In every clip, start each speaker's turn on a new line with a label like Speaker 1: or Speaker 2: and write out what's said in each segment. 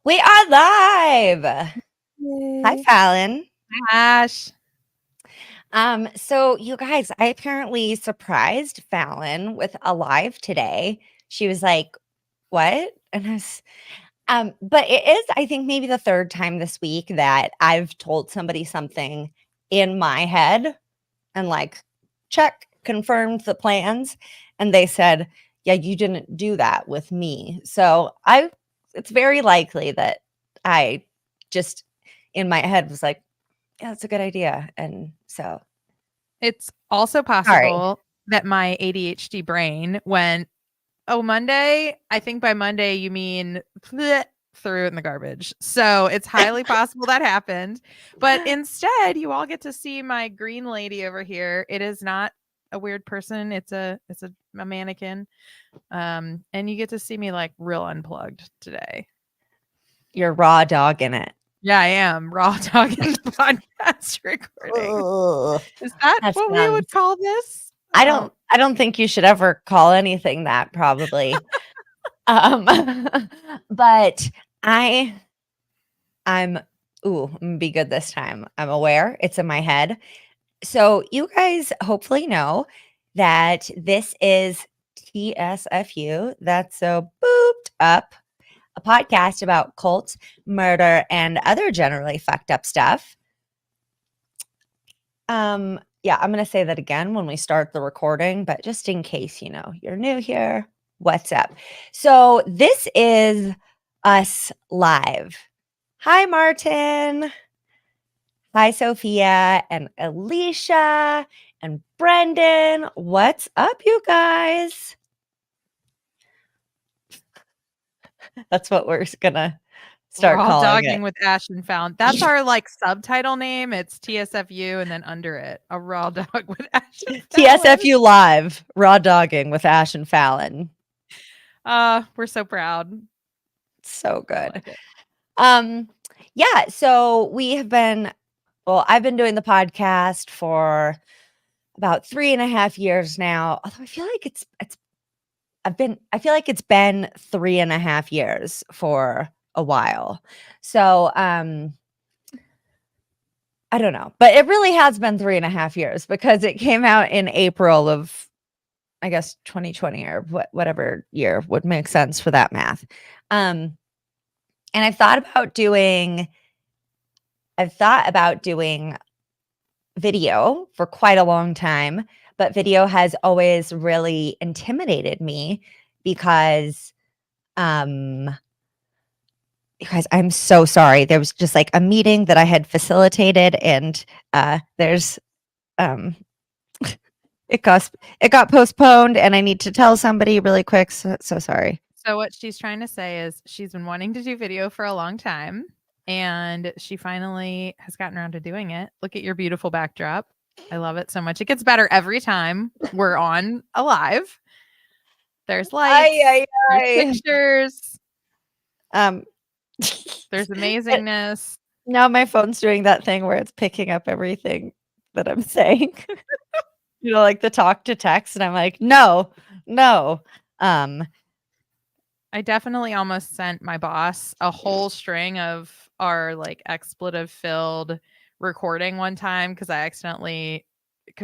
Speaker 1: We are live. Hi,
Speaker 2: Yay.
Speaker 1: Fallon.
Speaker 2: Ash.
Speaker 1: So you guys, I apparently surprised Fallon with a live today. She was like, "What?" And but it is, I think, maybe the third time this week that I've told somebody something in my head and like, check, confirmed the plans, and they said, "Yeah, you didn't do that with me." So it's very likely that I just in my head was like, yeah, that's a good idea. And so,
Speaker 2: It's also
Speaker 1: sorry.
Speaker 2: possible that my ADHD brain went, oh, Monday. I think by Monday you mean bleh, threw it in the garbage. So it's highly possible that happened. But instead, you all get to see my green lady over here. It is not a weird person. It's a mannequin. And you get to see me like real unplugged today.
Speaker 1: You're raw dog in it.
Speaker 2: Yeah, I am raw talking podcast recording.
Speaker 1: Ugh,
Speaker 2: Is that
Speaker 1: that
Speaker 2: what we would
Speaker 1: sounds
Speaker 2: call this?
Speaker 1: I don't think you should ever call anything that probably. um but I I'm ooh, I'm gonna be good this time. I'm aware it's in my head. So you guys hopefully know that this is TSFU. That's so booped up, a podcast about cults, murder, and other generally fucked up stuff. Yeah, I'm gonna say that again when we start the recording, but just in case you're new here, what's up? So this is us live. Hi, Martin. Hi, Sophia and Alicia and Brendan. What's up, you guys? That's what we're gonna start
Speaker 2: Raw
Speaker 1: calling
Speaker 2: dogging
Speaker 1: it.
Speaker 2: with Ash and Fallon. That's our like subtitle name. It's TSFU, and then under it, a raw dog with Ash and Fallon.
Speaker 1: TSFU Live, Raw Dogging with Ash and Fallon.
Speaker 2: We're so proud.
Speaker 1: So good.
Speaker 2: Like it.
Speaker 1: Yeah, so I've been doing the podcast for about 3.5 years now. Although I feel like I feel like it's been 3.5 years for a while. So I don't know, but it really has been 3.5 years because it came out in April of, I guess, 2020 or whatever year would make sense for that math. And I've thought about doing video for quite a long time, but video has always really intimidated me because I'm so sorry. There was just like a meeting that I had facilitated and there's um it got postponed and I need to tell somebody really quick. So sorry.
Speaker 2: So what she's trying to say is she's been wanting to do video for a long time, and she finally has gotten around to doing it. Look at your beautiful backdrop. I love it so much. It gets better every time we're on a live. There's lights,
Speaker 1: Ay,
Speaker 2: there's
Speaker 1: ay.
Speaker 2: pictures,
Speaker 1: Um
Speaker 2: there's amazingness.
Speaker 1: now my phone's doing that thing where it's picking up everything that I'm saying. Like the talk to text, and I'm like, no.
Speaker 2: I definitely almost sent my boss a whole string of our like expletive filled recording one time because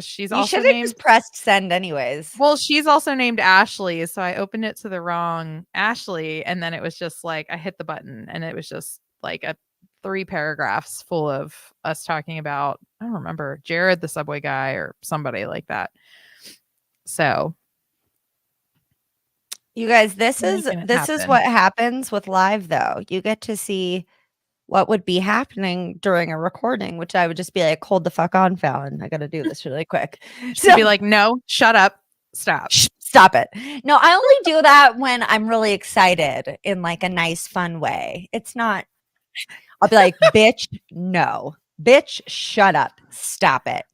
Speaker 2: she's
Speaker 1: You
Speaker 2: also
Speaker 1: should have
Speaker 2: named.
Speaker 1: just pressed send anyways.
Speaker 2: Well, she's also named Ashley, so I opened it to the wrong Ashley, and then it was just like I hit the button, and it was just like 3 paragraphs full of us talking about, I don't remember, Jared the subway guy or somebody like that. So
Speaker 1: You guys, this is
Speaker 2: happen.
Speaker 1: what happens with live though. You get to see what would be happening during a recording, which I would just be like, hold the fuck on, Fallon. I got to do this really quick.
Speaker 2: She'd be like, no, shut up. Stop.
Speaker 1: Stop it. No, I only do that when I'm really excited in like a nice, fun way. It's not, I'll be like, bitch, no. Bitch, shut up. Stop it.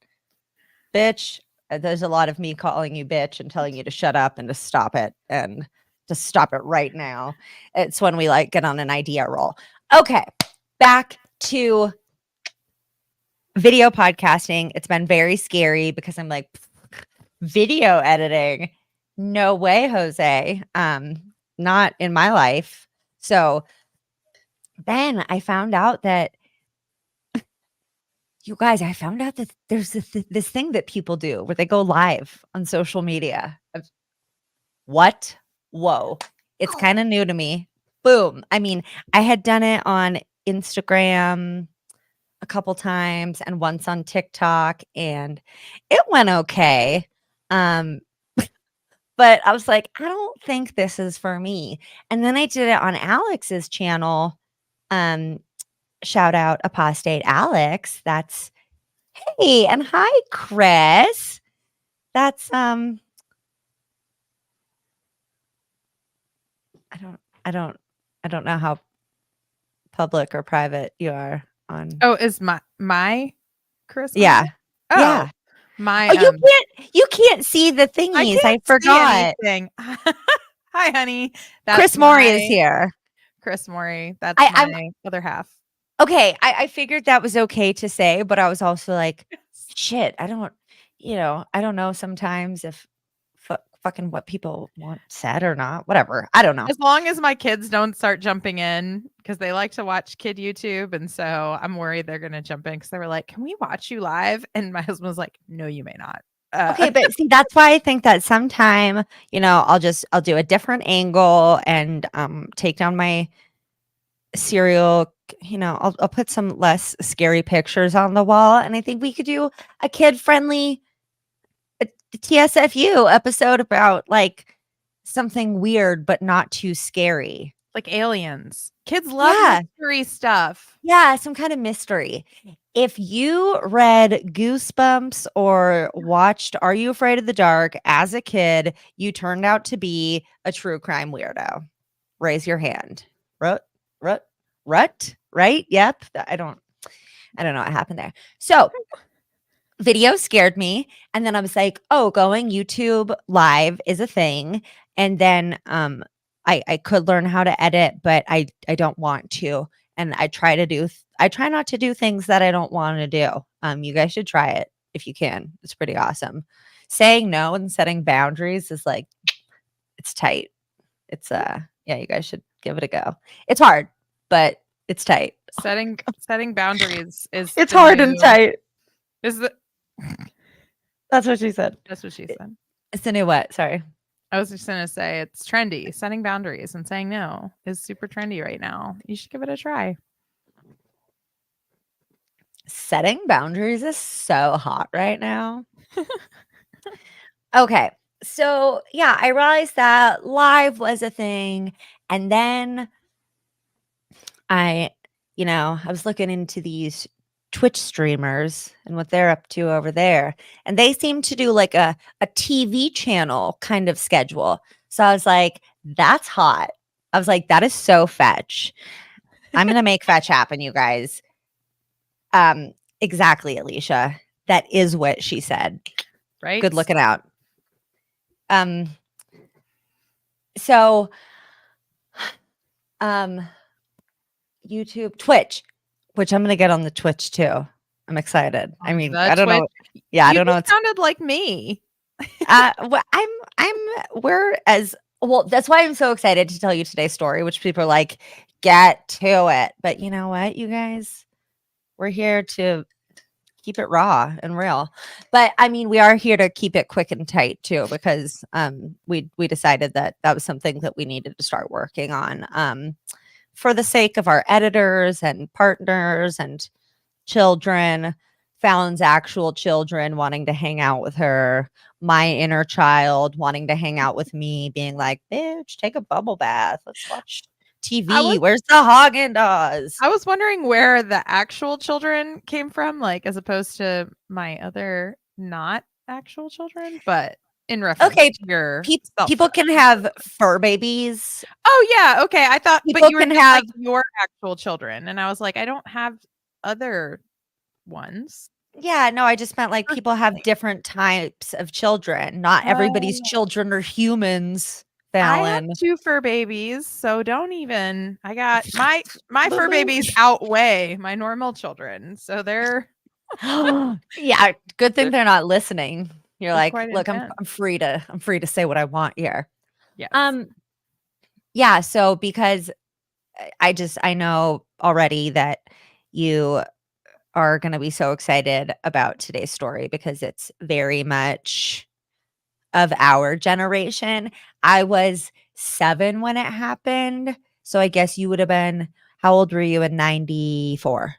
Speaker 1: Bitch, there's a lot of me calling you bitch and telling you to shut up and to stop it and to stop it right now. It's when we like get on an idea roll. Okay, back to video podcasting. It's been very scary because I'm like, video editing? No way, Jose. Not in my life. So then I found out that you guys, I found out that there's this thing that people do where they go live on social media. What? Whoa. It's kind of new to me. Boom. I mean, I had done it on Instagram a couple times and once on TikTok, and it went okay. But I was like, I don't think this is for me. And then I did it on Alex's channel. Shout out apostate Alex. That's hey, and hi, Chris. That's I don't know how public or private you are on.
Speaker 2: Oh, is my Chris?
Speaker 1: Yeah.
Speaker 2: Oh,
Speaker 1: Yeah.
Speaker 2: my
Speaker 1: Oh, you can't see the thingies. I forgot.
Speaker 2: Hi, honey. That's
Speaker 1: Chris Morey is here.
Speaker 2: Chris Morey. That's my other half.
Speaker 1: Okay, I figured that was okay to say, but I was also like, shit, I don't know sometimes if fucking what people want said or not. Whatever. I don't know.
Speaker 2: As long as my kids don't start jumping in, because they like to watch kid YouTube. And so I'm worried they're going to jump in because they were like, can we watch you live? And my husband was like, no, you may not.
Speaker 1: Okay, but see, that's why I think that sometime, I'll do a different angle and take down my cereal. I'll put some less scary pictures on the wall, and I think we could do a kid-friendly TSFU episode about like something weird but not too scary,
Speaker 2: like aliens. Kids love mystery stuff.
Speaker 1: Yeah, some kind of mystery. If you read Goosebumps or watched Are You Afraid of the Dark as a kid, you turned out to be a true crime weirdo. Raise your hand. Rut, right? Yep. I don't know what happened there. So video scared me. And then I was like, oh, going YouTube live is a thing. And then I could learn how to edit, but I don't want to. And I try not to do things that I don't want to do. You guys should try it if you can. It's pretty awesome. Saying no and setting boundaries is like, it's tight. It's you guys should give it a go. It's hard, but it's tight.
Speaker 2: Setting boundaries is
Speaker 1: it's hard and tight. That's what she said.
Speaker 2: That's what she said.
Speaker 1: It's the new what? Sorry.
Speaker 2: I was just gonna say it's trendy. Setting boundaries and saying no is super trendy right now. You should give it a try.
Speaker 1: Setting boundaries is so hot right now. Okay. So yeah, I realized that live was a thing. And then I was looking into these Twitch streamers and what they're up to over there. And they seem to do like a TV channel kind of schedule. So I was like, that's hot. I was like, that is so fetch. I'm going to make fetch happen, you guys. Exactly, Alicia. That is what she said.
Speaker 2: Right.
Speaker 1: Good looking out. So, YouTube, Twitch, which I'm going to get on the Twitch too. I'm excited. I mean, I don't know. Yeah, I don't know.
Speaker 2: It sounded like me.
Speaker 1: Well, that's why I'm so excited to tell you today's story, which people are like, get to it. But you know what, you guys, we're here to keep it raw and real. But I mean, we are here to keep it quick and tight too, because we decided that was something that we needed to start working on for the sake of our editors and partners and children, Fallon's actual children wanting to hang out with her, my inner child wanting to hang out with me, being like, bitch, take a bubble bath. Let's watch TV. Where's the Haagen-Dazs?
Speaker 2: I was wondering where the actual children came from, like as opposed to my other not actual children, but in reference to your
Speaker 1: people can have fur babies.
Speaker 2: Oh yeah, okay. I thought
Speaker 1: people
Speaker 2: but you
Speaker 1: can
Speaker 2: have like your actual children, and I was like, I don't have other ones.
Speaker 1: Yeah, no, I just meant like people have different types of children. Not everybody's children are humans. Fallon.
Speaker 2: I have 2 fur babies, so don't even. I got my fur babies outweigh my normal children, so they're.
Speaker 1: Yeah, good thing they're not listening. You're like, look,
Speaker 2: intense.
Speaker 1: I'm free to say what I want here.
Speaker 2: Yeah.
Speaker 1: Yeah. So because I know already that you are going to be so excited about today's story because it's very much of our generation. I was 7 when it happened. So I guess you would have been, how old were you in 94?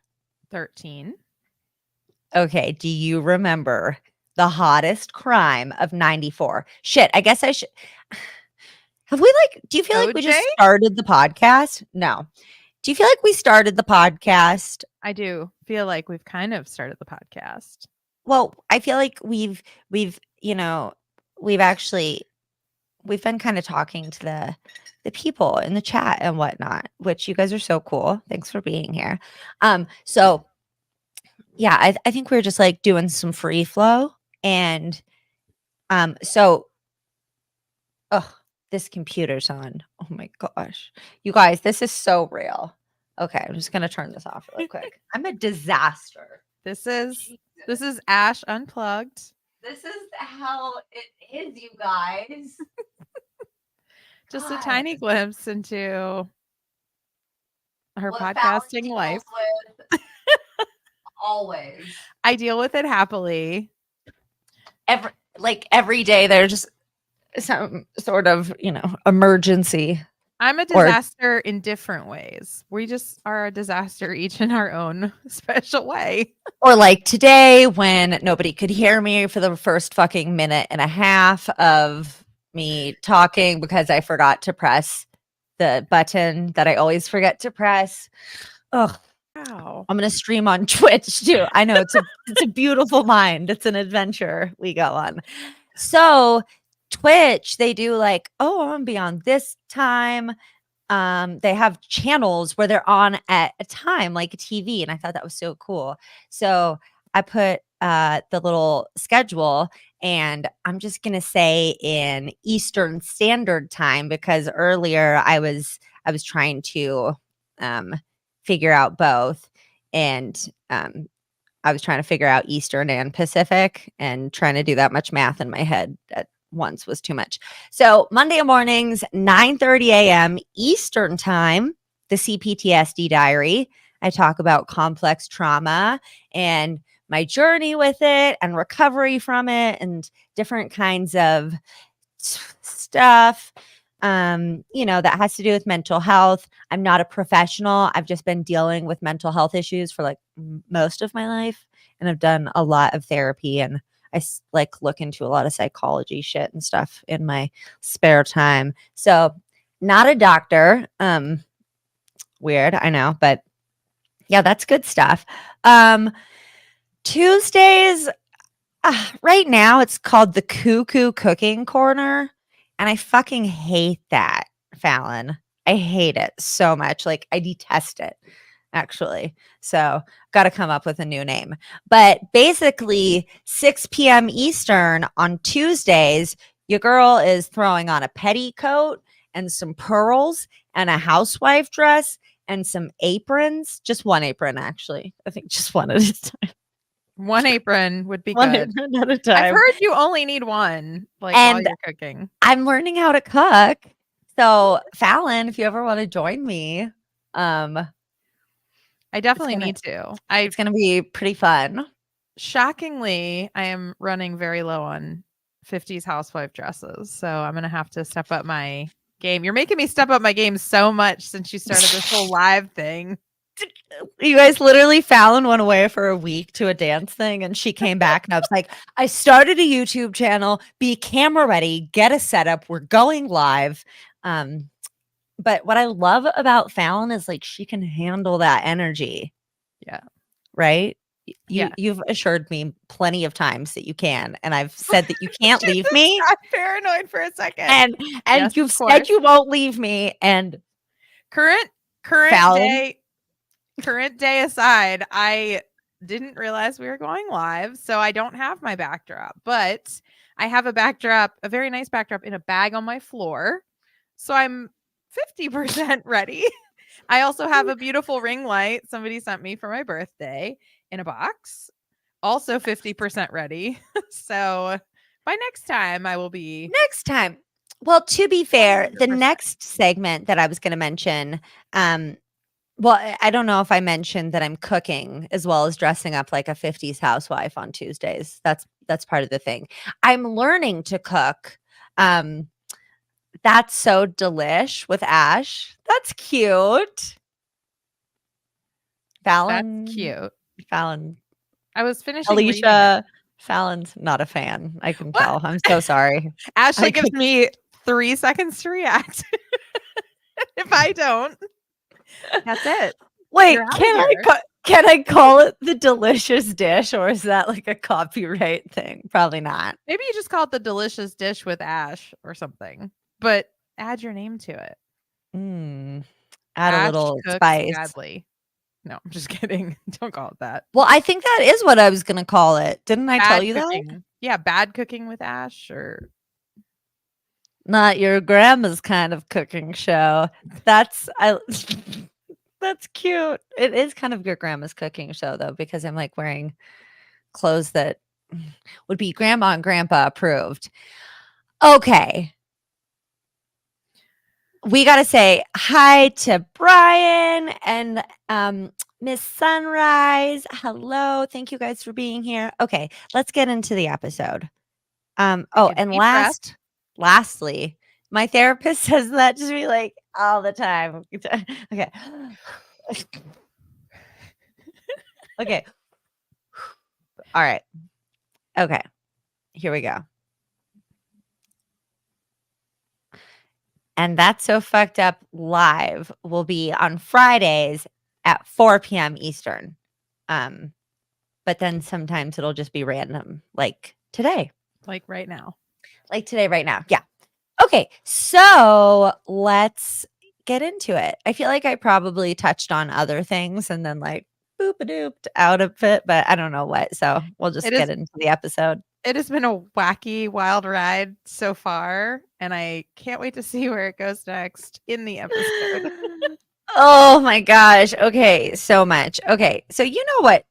Speaker 2: 13.
Speaker 1: Okay. Do you remember the hottest crime of 94? Shit. I guess I should. Have we do you feel like we
Speaker 2: OJ?
Speaker 1: just started the podcast? No. Do you feel like we started the podcast?
Speaker 2: I do feel like we've kind of started the podcast.
Speaker 1: Well, I feel like we've we've been kind of talking to the people in the chat and whatnot, which you guys are so cool. Thanks for being here. So yeah, I think we're just like doing some free flow and so this computer's on. Oh my gosh. You guys, this is so real. Okay, I'm just gonna turn this off really quick. I'm a disaster.
Speaker 2: This is Ash Unplugged.
Speaker 1: This is how it is, you guys.
Speaker 2: Just
Speaker 1: God.
Speaker 2: a tiny glimpse into her
Speaker 1: What
Speaker 2: podcasting
Speaker 1: Fallon
Speaker 2: life.
Speaker 1: deals with always.
Speaker 2: I deal with it happily.
Speaker 1: Every day there's some sort of, emergency.
Speaker 2: I'm a disaster in different ways. We just are a disaster each in our own special way.
Speaker 1: Or like today when nobody could hear me for the first fucking minute and a half of me talking because I forgot to press the button that I always forget to press. Ugh.
Speaker 2: Wow.
Speaker 1: I'm going to stream on Twitch too. I know it's a beautiful mind. It's an adventure we go on. So Twitch, they do like, oh, I'm going to be on this time. They have channels where they're on at a time, like a TV. And I thought that was so cool. So I put the little schedule and I'm just going to say in Eastern Standard Time, because earlier I was trying to figure out both. And I was trying to figure out Eastern and Pacific and trying to do that much math in my head at once was too much. So Monday mornings, 9:30 a.m. Eastern Time, the CPTSD Diary. I talk about complex trauma and my journey with it and recovery from it and different kinds of stuff. That has to do with mental health. I'm not a professional. I've just been dealing with mental health issues for like most of my life. And I've done a lot of therapy and I look into a lot of psychology shit and stuff in my spare time. So not a doctor. Weird, I know, but yeah, that's good stuff. Tuesdays, right now it's called the Cuckoo Cooking Corner. And I fucking hate that, Fallon. I hate it so much. Like, I detest it, actually. So, got to come up with a new name. But basically, 6 p.m. Eastern on Tuesdays, your girl is throwing on a petticoat and some pearls and a housewife dress and some aprons. Just one apron, actually. I think just one at a time.
Speaker 2: One apron would be
Speaker 1: One
Speaker 2: good.
Speaker 1: apron at a time.
Speaker 2: I've heard you only need one, while you're cooking.
Speaker 1: I'm learning how to cook. So Fallon, if you ever want to join me,
Speaker 2: I definitely need to.
Speaker 1: It's gonna be pretty fun.
Speaker 2: Shockingly, I am running very low on 50s housewife dresses. So I'm gonna have to step up my game. You're making me step up my game so much since you started this whole live thing.
Speaker 1: You guys, literally, Fallon went away for a week to a dance thing and she came back and I was like, I started a YouTube channel, be camera ready, get a setup, we're going live. But what I love about Fallon is like she can handle that energy.
Speaker 2: Yeah.
Speaker 1: Right? You've assured me plenty of times that you can, and I've said that you can't leave me.
Speaker 2: I'm paranoid for a second.
Speaker 1: And yes, you've said you won't leave me. And
Speaker 2: current
Speaker 1: Fallon.
Speaker 2: Current day aside, I didn't realize we were going live, so I don't have my backdrop, but I have a very nice backdrop in a bag on my floor. So I'm 50% ready. I also have a beautiful ring light somebody sent me for my birthday in a box. Also 50% ready. So by next time I will be.
Speaker 1: Next time. Well, to be fair, 100%. The next segment that I was going to mention, Well, I don't know if I mentioned that I'm cooking as well as dressing up like a 50s housewife on Tuesdays. That's part of the thing. I'm learning to cook. Um, that's so delish with Ash. That's cute.
Speaker 2: That's
Speaker 1: Fallon,
Speaker 2: cute.
Speaker 1: Fallon,
Speaker 2: I was finishing reading it.
Speaker 1: Alicia, Fallon's not a fan. I can
Speaker 2: What?
Speaker 1: tell. I'm so sorry.
Speaker 2: Ashley
Speaker 1: I
Speaker 2: gives
Speaker 1: could,
Speaker 2: me 3 seconds to react. If I don't, that's it.
Speaker 1: wait,
Speaker 2: You're out of here.
Speaker 1: can I call it the delicious dish, or is that like a copyright thing? Probably not.
Speaker 2: Maybe you just call it the delicious dish with Ash or something, but add your name to it.
Speaker 1: Add a
Speaker 2: Ash
Speaker 1: little
Speaker 2: cooks
Speaker 1: spice.
Speaker 2: badly. No, I'm just kidding. Don't call it that.
Speaker 1: Well, I think that is what I was gonna call it. Didn't I tell
Speaker 2: Bad
Speaker 1: you that?
Speaker 2: cooking. Yeah, bad cooking with Ash or
Speaker 1: Not your grandma's kind of cooking show. That's that's cute. It is kind of your grandma's cooking show though, because I'm like wearing clothes that would be grandma and grandpa approved. Okay. We got to say hi to Brian and Miss Sunrise. Hello. Thank you guys for being here. Okay, let's get into the episode.
Speaker 2: take
Speaker 1: Oh,
Speaker 2: a
Speaker 1: and
Speaker 2: deep breath.
Speaker 1: lastly, my therapist says that to me like all the time. Okay. Okay. All right. Okay. Here we go. And That's So Fucked Up live will be on Fridays at 4 p.m. Eastern. But then sometimes it'll just be random, like today.
Speaker 2: Like right now.
Speaker 1: Like today, right now. Yeah. Okay. So let's get into it. I feel like I probably touched on other things and then like boop a dooped out of it, but I don't know what. So we'll just get into the episode.
Speaker 2: It has been a wacky, wild ride so far, and I can't wait to see where it goes next in the episode.
Speaker 1: Oh my gosh. Okay, so much. Okay. So you know what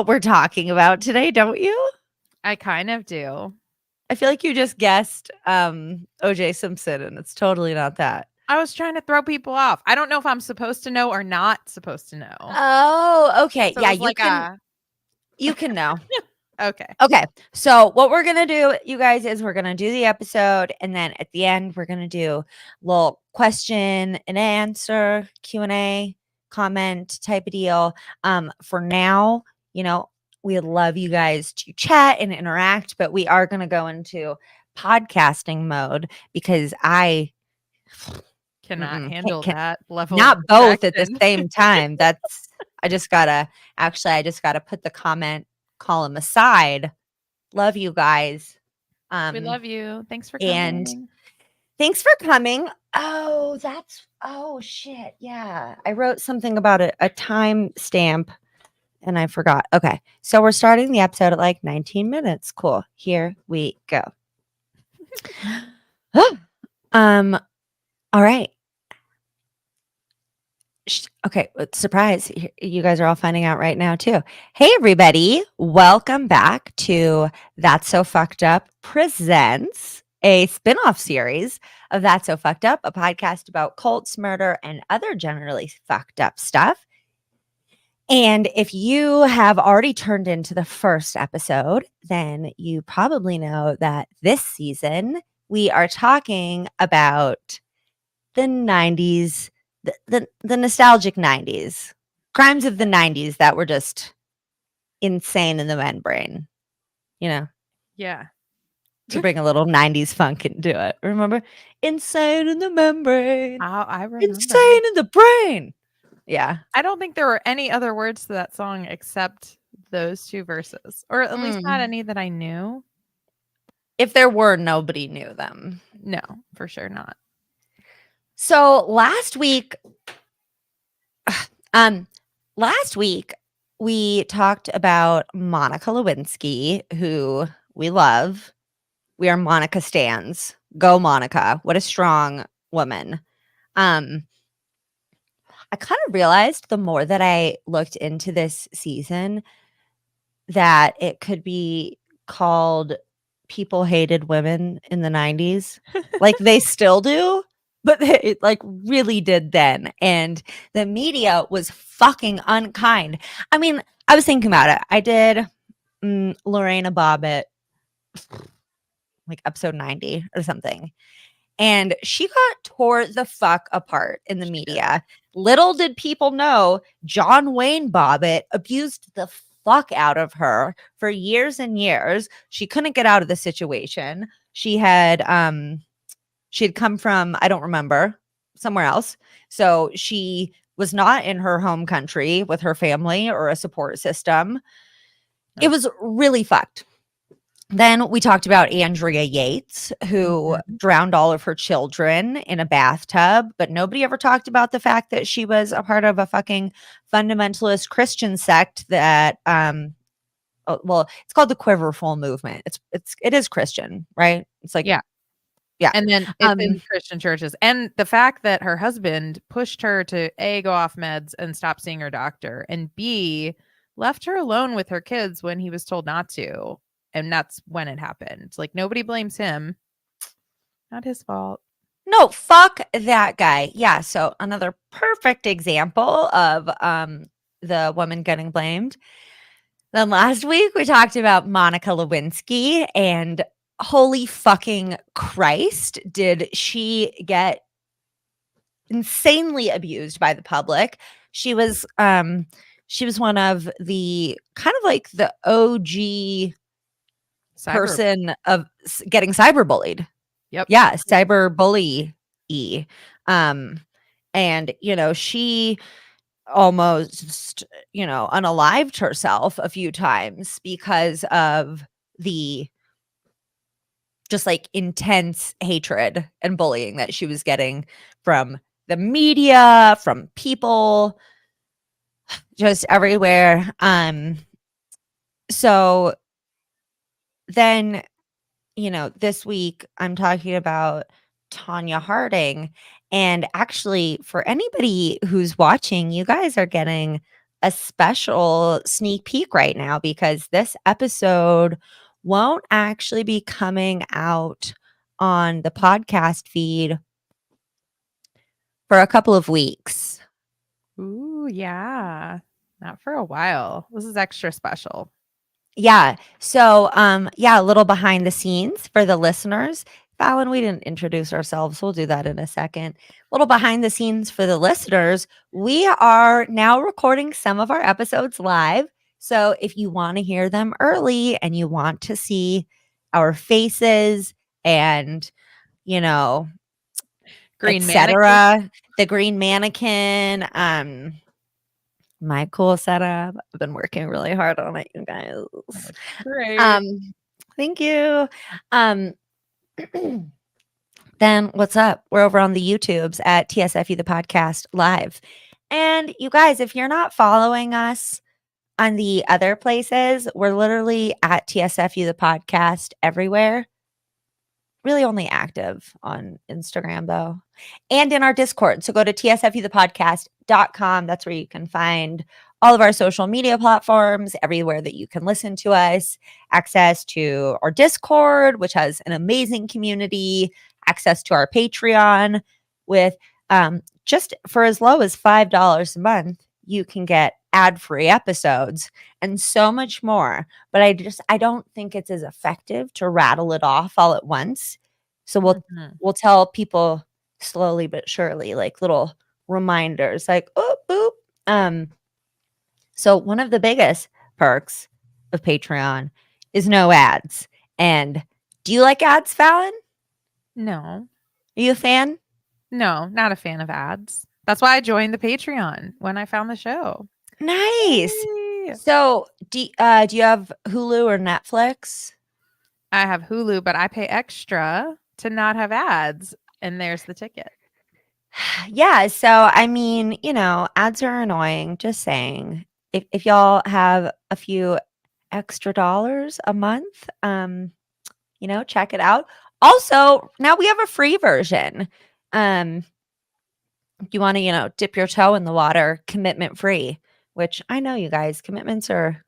Speaker 1: we're talking about today, don't you?
Speaker 2: I kind of do.
Speaker 1: I feel like you just guessed OJ Simpson and it's totally not that.
Speaker 2: I was trying to throw people off. I don't know if I'm supposed to know or not supposed to know.
Speaker 1: Oh, okay.
Speaker 2: So
Speaker 1: yeah, you can know.
Speaker 2: Okay.
Speaker 1: Okay. So what we're going to do, you guys, is we're going to do the episode and then at the end we're going to do a little question and answer, Q&A, comment type of deal. For now, we love you guys to chat and interact, but we are going to go into podcasting mode because I
Speaker 2: cannot handle that level.
Speaker 1: Not
Speaker 2: of
Speaker 1: both at the
Speaker 2: distraction.
Speaker 1: same time. I just gotta put the comment column aside. Love you guys.
Speaker 2: We love you. Thanks for
Speaker 1: and
Speaker 2: coming.
Speaker 1: Thanks for coming. Oh shit. Yeah. I wrote something about a time stamp and I forgot. Okay. So we're starting the episode at like 19 minutes. Cool. Here we go. All right. Okay, surprise. You guys are all finding out right now too. Hey everybody, welcome back to That's So Fucked Up presents a spin-off series of That's So Fucked Up, a podcast about cults, murder, and other generally fucked up stuff. And if you have already turned into the first episode, then you probably know that this season we are talking about the 90s, the nostalgic 90s, crimes of the 90s that were just insane in the men brain,
Speaker 2: Yeah.
Speaker 1: to bring a little 90s funk into it. Remember? Insane in the membrane.
Speaker 2: I remember.
Speaker 1: Insane in the brain. Yeah.
Speaker 2: I don't think there were any other words to that song except those 2 verses, or at least not any that I knew.
Speaker 1: If there were, nobody knew them.
Speaker 2: No, for sure not.
Speaker 1: So last week we talked about Monica Lewinsky, who we love. We are Monica stans. Go Monica. What a strong woman. I kind of realized the more that I looked into this season that it could be called People Hated Women in the 90s. Like they still do. but it like really did then. And the media was fucking unkind. I mean, I was thinking about it. I did Lorena Bobbitt, like episode 90 or something. And she got tore the fuck apart in the media. Little did people know John Wayne Bobbitt abused the fuck out of her for years and years. She couldn't get out of the situation. She had come from, I don't remember, somewhere else. So she was not in her home country with her family or a support system. It was really fucked. Then we talked about Andrea Yates, who drowned all of her children in a bathtub, but nobody ever talked about the fact that she was a part of a fucking fundamentalist Christian sect that well, it's called the Quiverful movement. It is Christian, right? It's like
Speaker 2: yeah. And then it's in Christian churches. And the fact that her husband pushed her to A, go off meds and stop seeing her doctor, and B, left her alone with her kids when he was told not to. And that's when it happened. Like, nobody blames him. Not his fault.
Speaker 1: No, fuck that guy. Yeah, so another perfect example of the woman getting blamed. Then last week we talked about Monica Lewinsky, and holy fucking Christ, did she get insanely abused by the public. She was one of the kind of like the OG person of getting cyberbullied.
Speaker 2: Yep.
Speaker 1: Yeah, cyberbully. And she almost unalived herself a few times because of the just like intense hatred and bullying that she was getting from the media, from people, just everywhere. So then, this week I'm talking about Tonya Harding. And actually, for anybody who's watching, you guys are getting a special sneak peek right now, because this episode won't actually be coming out on the podcast feed for a couple of weeks.
Speaker 2: Ooh, yeah. Not for a while. This is extra special.
Speaker 1: Yeah. So, a little behind the scenes for the listeners. Fallon, we didn't introduce ourselves. We'll do that in a second. A little behind the scenes for the listeners. We are now recording some of our episodes live. So if you want to hear them early and you want to see our faces and,
Speaker 2: Green
Speaker 1: etc., the green mannequin, my cool setup. I've been working really hard on it, you guys.
Speaker 2: Great.
Speaker 1: Thank you. Then what's up? We're over on the YouTubes at TSFU the podcast live. And you guys, if you're not following us on the other places, we're literally at TSFU the podcast everywhere. Really only active on Instagram though, and in our Discord. So go to tsfuthepodcast.com. That's where you can find all of our social media platforms, everywhere that you can listen to us, access to our Discord, which has an amazing community, access to our Patreon with just for as low as $5 a month, you can get ad-free episodes and so much more. But I don't think it's as effective to rattle it off all at once. So we'll tell people slowly but surely, like little reminders, like boop boop. So one of the biggest perks of Patreon is no ads. And do you like ads, Fallon?
Speaker 2: No.
Speaker 1: Are you a fan?
Speaker 2: No, not a fan of ads. That's why I joined the Patreon when I found the show.
Speaker 1: Nice. Yay. So do you have Hulu or Netflix?
Speaker 2: I have Hulu, but I pay extra to not have ads. And there's the ticket.
Speaker 1: Yeah. So, I mean, ads are annoying. Just saying. If y'all have a few extra dollars a month, check it out. Also, now we have a free version. You want to, dip your toe in the water, commitment free, which I know you guys, commitments they're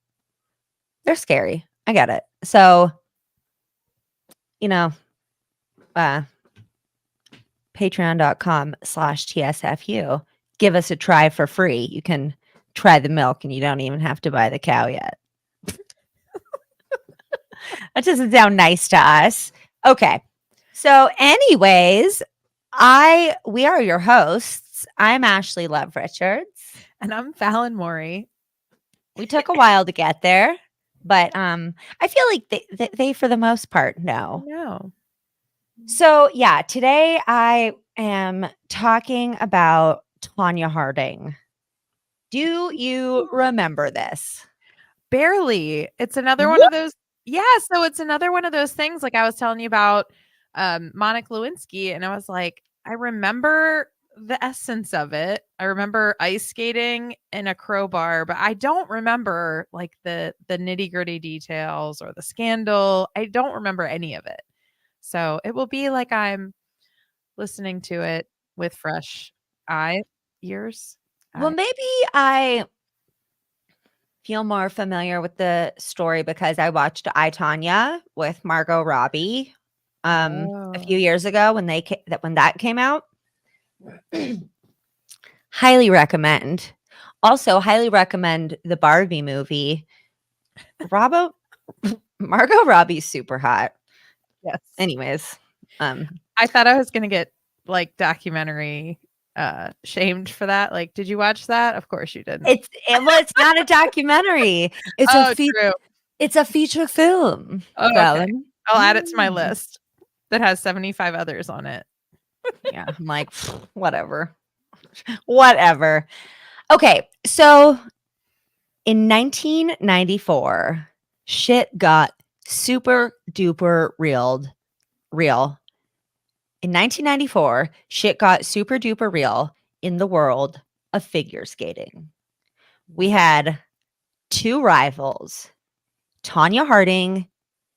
Speaker 1: scary. I get it. So, patreon.com/TSFU. Give us a try for free. You can try the milk and you don't even have to buy the cow yet. That doesn't sound nice to us. Okay. So anyways, we are your hosts. I'm Ashley Love Richards.
Speaker 2: And I'm Fallon Maury.
Speaker 1: We took a while to get there, but I feel like they for the most part know.
Speaker 2: No.
Speaker 1: So yeah, today I am talking about Tonya Harding. Do you remember this?
Speaker 2: Barely. It's another one of those. Yeah, so it's another one of those things like I was telling you about Monica Lewinsky, and I was like, I remember the essence of it. I remember ice skating in a crowbar, but I don't remember like the nitty-gritty details or the scandal. I don't remember any of it. So it will be like I'm listening to it with fresh ears.
Speaker 1: Well, maybe I feel more familiar with the story because I watched I, Tonya with Margot Robbie a few years ago when that came out. Highly recommend. Also, highly recommend the Barbie movie. Margot Robbie's super hot.
Speaker 2: Yes.
Speaker 1: Anyways,
Speaker 2: I thought I was gonna get like documentary shamed for that. Like, did you watch that? Of course you didn't.
Speaker 1: It's not a documentary.
Speaker 2: True.
Speaker 1: It's a feature film.
Speaker 2: Oh, okay. I'll add it to my list that has 75 others on it.
Speaker 1: Yeah, I'm like, whatever. Okay, so in 1994, shit got super duper real. In 1994, shit got super duper real in the world of figure skating. We had two rivals, Tonya Harding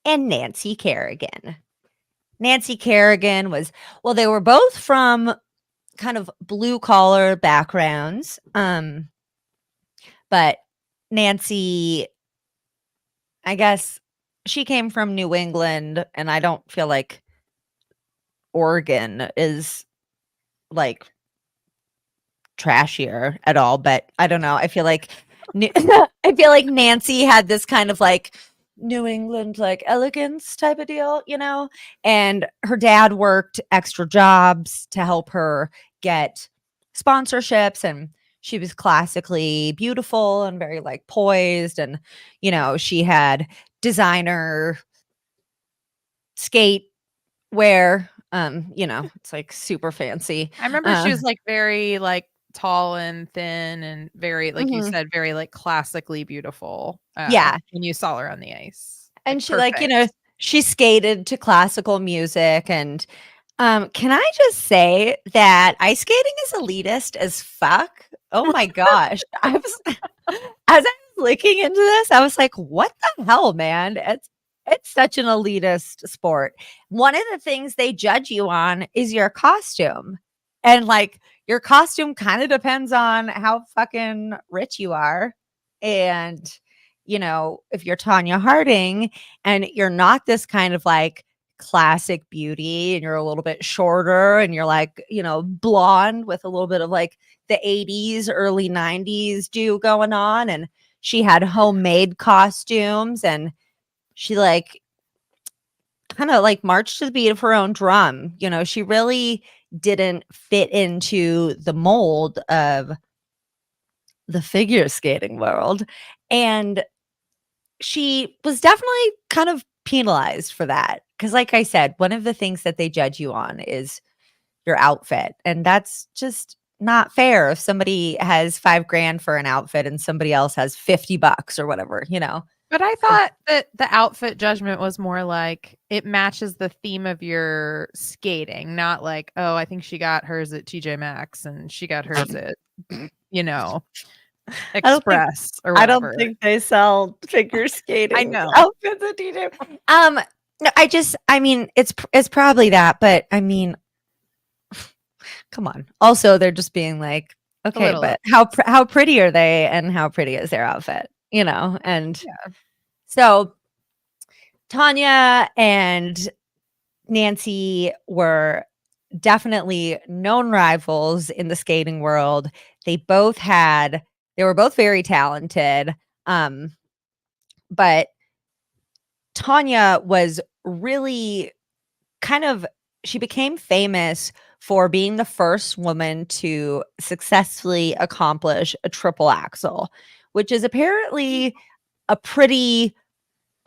Speaker 1: and Nancy Kerrigan. Nancy Kerrigan they were both from kind of blue collar backgrounds. But Nancy, I guess she came from New England, and I don't feel like Oregon is like trashier at all, but I don't know. I feel like Nancy had this kind of like New England like elegance type of deal, and her dad worked extra jobs to help her get sponsorships, and she was classically beautiful and very like poised, and she had designer skate wear. It's like super fancy.
Speaker 2: I remember she was like very like tall and thin and very like you said, very like classically beautiful.
Speaker 1: Yeah.
Speaker 2: When you saw her on the ice.
Speaker 1: And she she skated to classical music. And can I just say that ice skating is elitist as fuck? Oh my gosh. As I was looking into this, I was like, what the hell, man? It's such an elitist sport. One of the things they judge you on is your costume. And like your costume kind of depends on how fucking rich you are. And, if you're Tonya Harding and you're not this kind of like classic beauty and you're a little bit shorter and you're like, blonde with a little bit of like the 80s, early 90s do going on. And she had homemade costumes and she like kind of like marched to the beat of her own drum. She really didn't fit into the mold of the figure skating world. And she was definitely kind of penalized for that. Because like I said, one of the things that they judge you on is your outfit. And that's just not fair if somebody has $5,000 for an outfit and somebody else has $50 or whatever,
Speaker 2: But I thought that the outfit judgment was more like it matches the theme of your skating, not like, oh, I think she got hers at TJ Maxx and she got hers at, Express or whatever.
Speaker 1: I don't think they sell figure skating
Speaker 2: I know.
Speaker 1: outfits at TJ. No, I mean, it's probably that, but I mean, come on. Also, they're just being like, okay, but how pretty are they and how pretty is their outfit? And so Tonya and Nancy were definitely known rivals in the skating world. They were both very talented. But Tonya was really she became famous for being the first woman to successfully accomplish a triple axel, which is apparently a pretty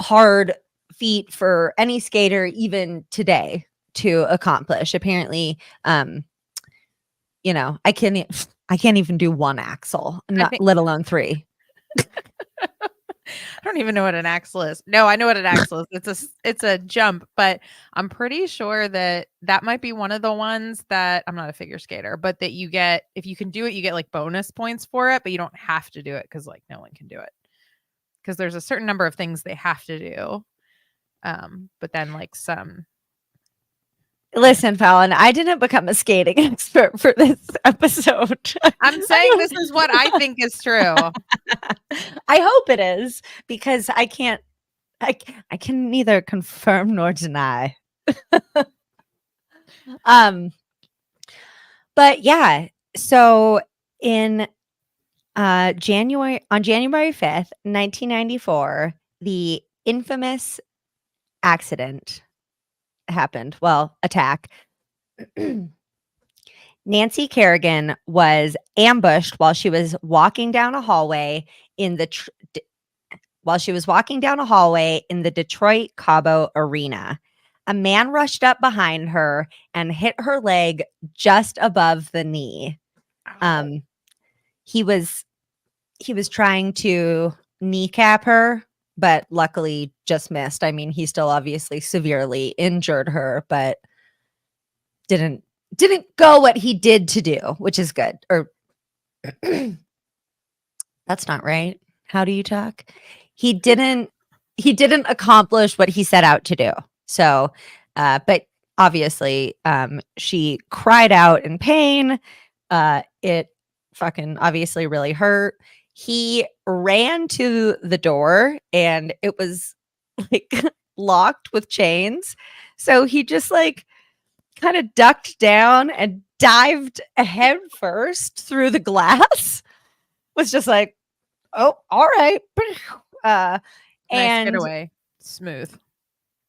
Speaker 1: hard feat for any skater even today to accomplish. Apparently, I can't even do one axle, let alone three.
Speaker 2: I don't even know what an axle is. No, I know what an axle is. It's a jump, but I'm pretty sure that might be one of the ones that I'm not a figure skater, but that you get, if you can do it, you get like bonus points for it, but you don't have to do it because like no one can do it. Because there's a certain number of things they have to do. But then like some.
Speaker 1: Listen, Fallon, I didn't become a skating expert for this episode.
Speaker 2: I'm saying this is what I think is true.
Speaker 1: I hope it is, because I can neither confirm nor deny. But yeah, so in January 5th, 1994, the infamous accident happened. Well, attack. Nancy Kerrigan was ambushed while she was walking down a hallway in the Detroit Cabo Arena. A man rushed up behind her and hit her leg just above the knee. He was trying to kneecap her, but luckily just missed. I mean, he still obviously severely injured her, but didn't go what he did to do, which is good. Or that's not right. How do you talk? He didn't accomplish what he set out to do. So, but obviously, she cried out in pain. It fucking obviously really hurt. He ran to the door and it was like locked with chains. So he just like kind of ducked down and dived head first through the glass. Was just like, oh, all right.
Speaker 2: Nice
Speaker 1: And
Speaker 2: getaway. Smooth.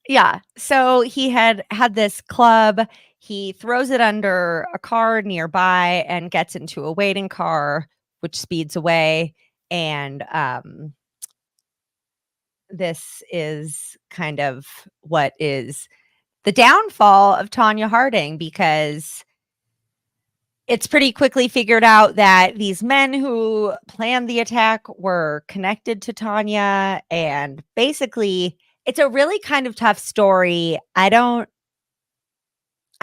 Speaker 1: yeah. So he had this club. He throws it under a car nearby and gets into a waiting car, which speeds away. And this is kind of what is the downfall of Tonya Harding, because it's pretty quickly figured out that these men who planned the attack were connected to Tonya. And basically, it's a really kind of tough story. I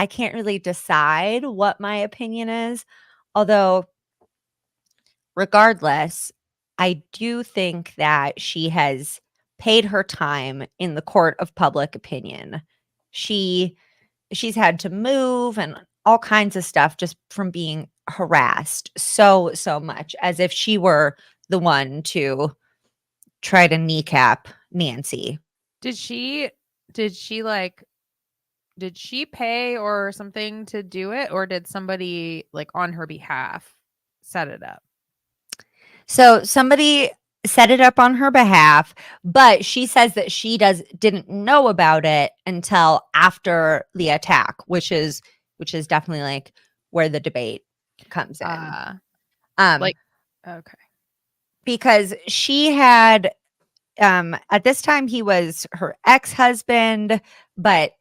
Speaker 1: can't really decide what my opinion is. Although, regardless, I do think that she has paid her time in the court of public opinion. She's had to move and all kinds of stuff just from being harassed so much, as if she were the one to try to kneecap Nancy.
Speaker 2: Did she pay or something to do it, or did somebody like on her behalf set it up?
Speaker 1: So somebody set it up on her behalf, but she says that she didn't know about it until after the attack, which is definitely like where the debate comes in.
Speaker 2: Like, okay.
Speaker 1: Because she had at this time he was her ex-husband, but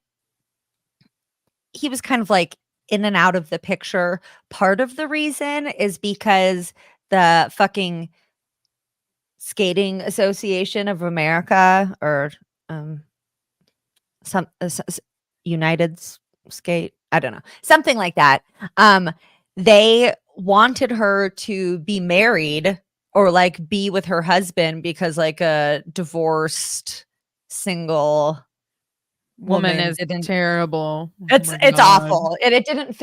Speaker 1: he was kind of like in and out of the picture. Part of the reason is because the fucking Skating Association of America, or some United Skate, I don't know, something like that. They wanted her to be married or like be with her husband, because like a divorced single
Speaker 2: woman is terrible.
Speaker 1: It's awful, and it didn't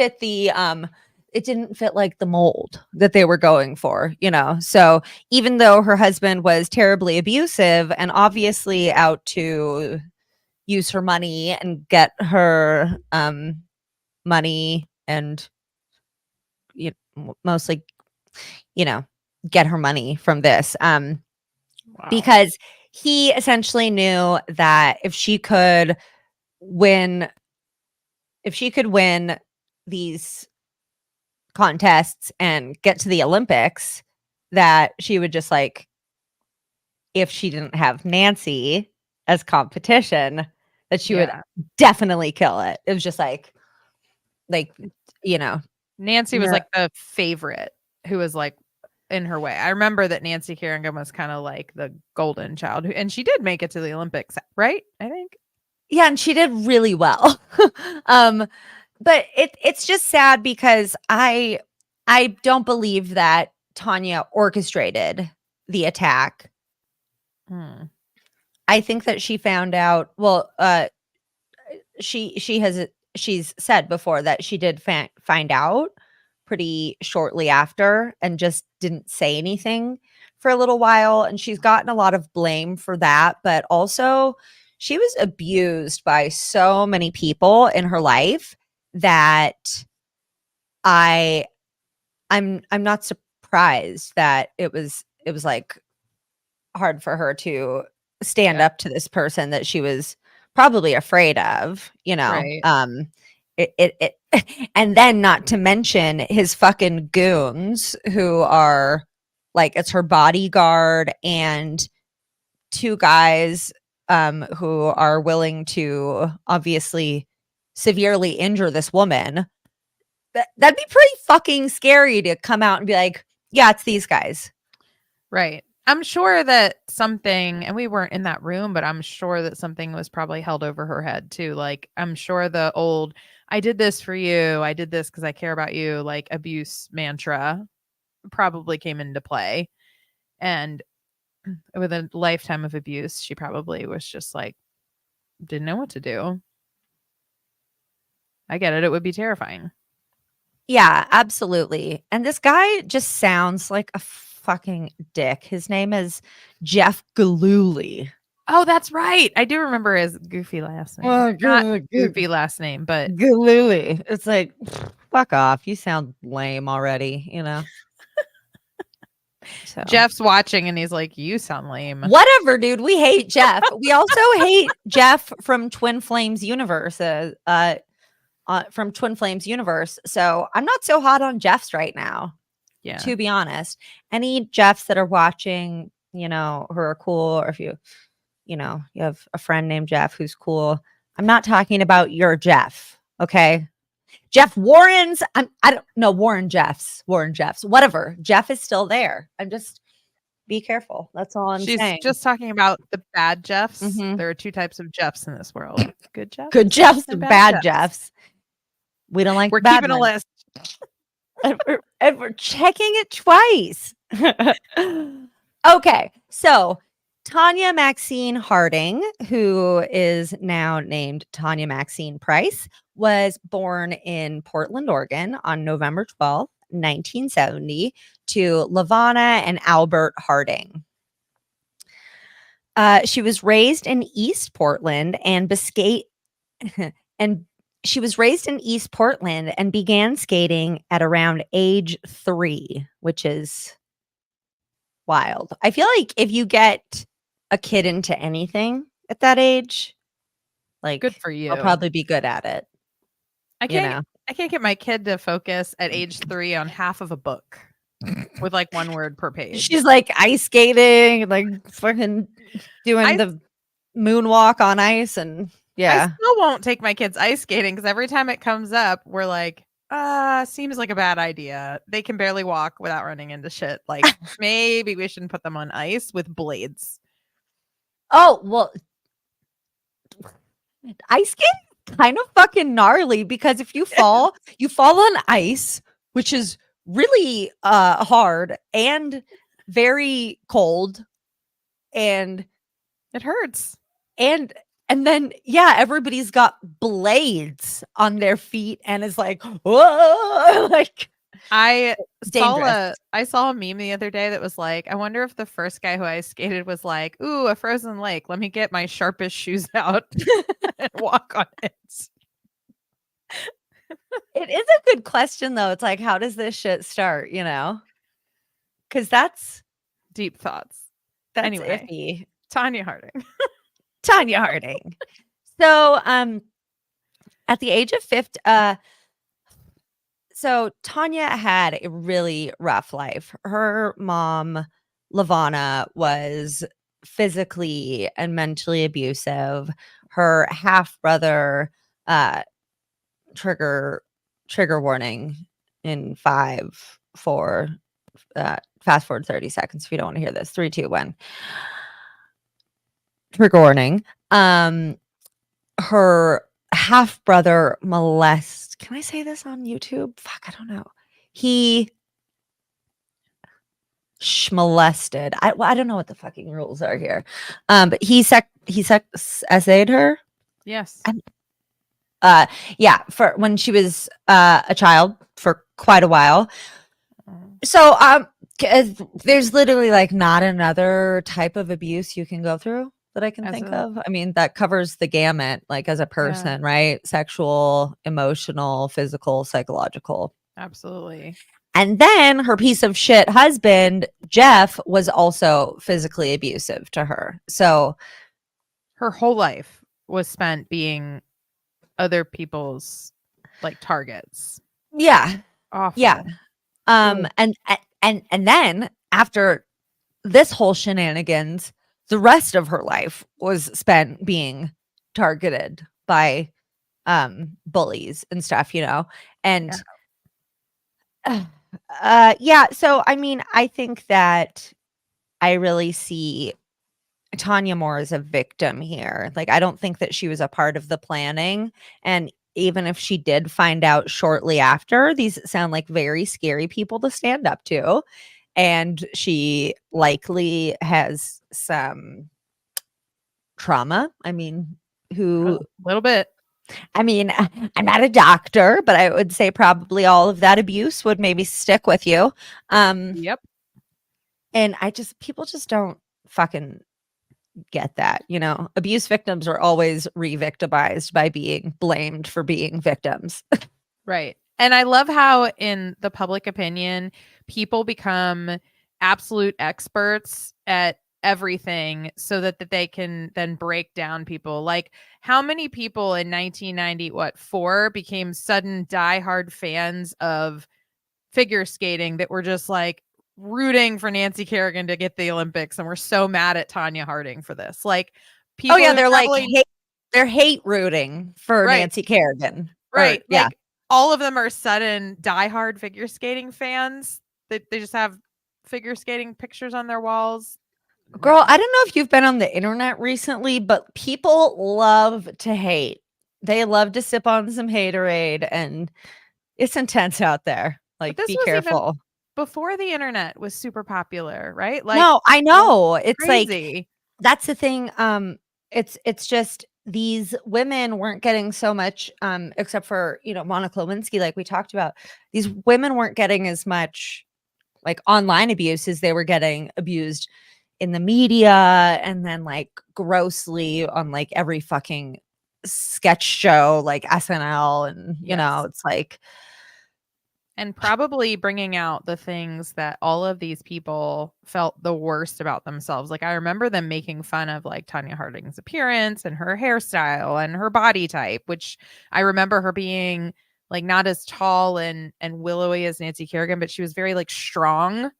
Speaker 1: fit like the mold that they were going for, So even though her husband was terribly abusive and obviously out to use her money and get her money and mostly, get her money from this.
Speaker 2: Wow.
Speaker 1: Because he essentially knew that if she could win these contests and get to the Olympics, that she would just like, if she didn't have Nancy as competition, that she would definitely kill it. It was just like,
Speaker 2: Nancy was like the favorite who was like in her way. I remember that Nancy Kerrigan was kind of like the golden child, and she did make it to the Olympics, right? I think.
Speaker 1: Yeah, and she did really well. But it's just sad because I don't believe that Tonya orchestrated the attack. I think that she found out. Well, she's said before that she did find out pretty shortly after and just didn't say anything for a little while, and she's gotten a lot of blame for that, but also she was abused by so many people in her life that I'm not surprised that it was like hard for her to stand up to this person that she was probably afraid of,
Speaker 2: Right.
Speaker 1: It and then not to mention his fucking goons who are like, it's her bodyguard and two guys who are willing to obviously severely injure this woman. That'd be pretty fucking scary to come out and be like, yeah, it's these guys.
Speaker 2: Right. I'm sure that something, and we weren't in that room, but I'm sure that something was probably held over her head too. Like, I'm sure the old, I did this for you, I did this because I care about you, like abuse mantra probably came into play. And with a lifetime of abuse, she probably was just like, didn't know what to do. I get it. It would be terrifying.
Speaker 1: Yeah, absolutely. And this guy just sounds like a fucking dick. His name is Jeff Gillooly.
Speaker 2: Oh, that's right. I do remember his goofy last name. Not goofy last name, but
Speaker 1: Gillooly. It's like, fuck off. You sound lame already, So.
Speaker 2: Jeff's watching and he's like, you sound lame.
Speaker 1: Whatever, dude. We hate Jeff. We also hate Jeff from Twin Flames Universe. From Twin Flames Universe. So I'm not so hot on Jeffs right now.
Speaker 2: Yeah.
Speaker 1: To be honest. Any Jeffs that are watching, who are cool, or if you have a friend named Jeff who's cool. I'm not talking about your Jeff. Okay. Jeff Warren's, I don't know, Warren Jeffs, whatever. Jeff is still there. I'm just, be careful. That's all I'm saying.
Speaker 2: She's just talking about the bad Jeffs. There are two types of Jeffs in this world. Good Jeffs.
Speaker 1: Good Jeffs and bad Jeffs. We don't like.
Speaker 2: We're keeping a list.
Speaker 1: and we're checking it twice. Okay, so Tonya Maxine Harding, who is now named Tonya Maxine Price, was born in Portland, Oregon on November 12th, 1970, to Lavana and Albert Harding. She was raised in East Portland and began skating at around age 3, which is wild. I feel like if you get a kid into anything at that age, like,
Speaker 2: good for you.
Speaker 1: I'll probably be good at it.
Speaker 2: I can't get my kid to focus at age 3 on half of a book with like one word per page.
Speaker 1: She's like ice skating, like fucking doing the moonwalk on ice, and yeah.
Speaker 2: I still won't take my kids ice skating because every time it comes up, we're like, seems like a bad idea. They can barely walk without running into shit. Like, maybe we shouldn't put them on ice with blades.
Speaker 1: Oh, well, ice skating kind of fucking gnarly because if you fall, you fall on ice, which is really hard and very cold, and
Speaker 2: it hurts.
Speaker 1: And then, yeah, everybody's got blades on their feet and is like, whoa, like,
Speaker 2: I saw a meme the other day that was like, I wonder if the first guy who ice skated was like, ooh, a frozen lake. Let me get my sharpest shoes out and walk on it.
Speaker 1: It is a good question, though. It's like, how does this shit start, you know? Because that's
Speaker 2: Deep thoughts. Anyway,
Speaker 1: iffy.
Speaker 2: Tonya Harding.
Speaker 1: Tonya Harding. So, at the age of 50, so Tonya had a really rough life. Her mom, Lavana, was physically and mentally abusive. Her half brother, trigger warning in 5, 4, fast forward 30 seconds if you don't want to hear this. 3, 2, 1. Trigger warning. Her half brother can I say this on YouTube? Fuck, I don't know. He molested. I don't know what the fucking rules are here. But he essayed her.
Speaker 2: Yes.
Speaker 1: Yeah, for when she was a child for quite a while. So there's literally like not another type of abuse you can go through that I can think of. I mean, that covers the gamut, like as a person, right? Sexual, emotional, physical, psychological.
Speaker 2: Absolutely.
Speaker 1: And then her piece of shit husband, Jeff, was also physically abusive to her. So
Speaker 2: her whole life was spent being other people's like targets.
Speaker 1: Yeah.
Speaker 2: Awful.
Speaker 1: Yeah. And then after this whole shenanigans, the rest of her life was spent being targeted by bullies and stuff, you know. And yeah, so I mean, I think that I really see Tonya more as a victim here. Like, I don't think that she was a part of the planning. And even if she did find out shortly after, these sound like very scary people to stand up to. And she likely has some trauma. I mean,
Speaker 2: A little bit.
Speaker 1: I mean, I'm not a doctor, but I would say probably all of that abuse would maybe stick with you.
Speaker 2: Yep.
Speaker 1: And people just don't fucking get that, you know. Abuse victims are always re-victimized by being blamed for being victims.
Speaker 2: Right. And I love how in the public opinion, people become absolute experts at everything so that they can then break down people. Like how many people in 1994 became sudden diehard fans of figure skating that were just like rooting for Nancy Kerrigan to get the Olympics and we're so mad at Tonya Harding for this. Like people
Speaker 1: they're
Speaker 2: probably,
Speaker 1: like they're hate rooting for Nancy Kerrigan.
Speaker 2: Right.
Speaker 1: Yeah.
Speaker 2: Like all of them are sudden diehard figure skating fans. They just have figure skating pictures on their walls.
Speaker 1: Girl, I don't know if you've been on the internet recently, but people love to hate. They love to sip on some haterade, and it's intense out there. Like, be careful.
Speaker 2: Before the internet was super popular, right? Like,
Speaker 1: no, I know. It's
Speaker 2: crazy.
Speaker 1: Like, that's the thing. It's just these women weren't getting so much, except for, you know, Monica Lewinsky, like we talked about. These women weren't getting as much like online abuse as they were getting abused in the media, and then like grossly on like every fucking sketch show like SNL, and you know, it's like,
Speaker 2: and probably bringing out the things that all of these people felt the worst about themselves. Like I remember them making fun of like Tonya Harding's appearance and her hairstyle and her body type, which I remember her being like not as tall and willowy as Nancy Kerrigan, but she was very like strong.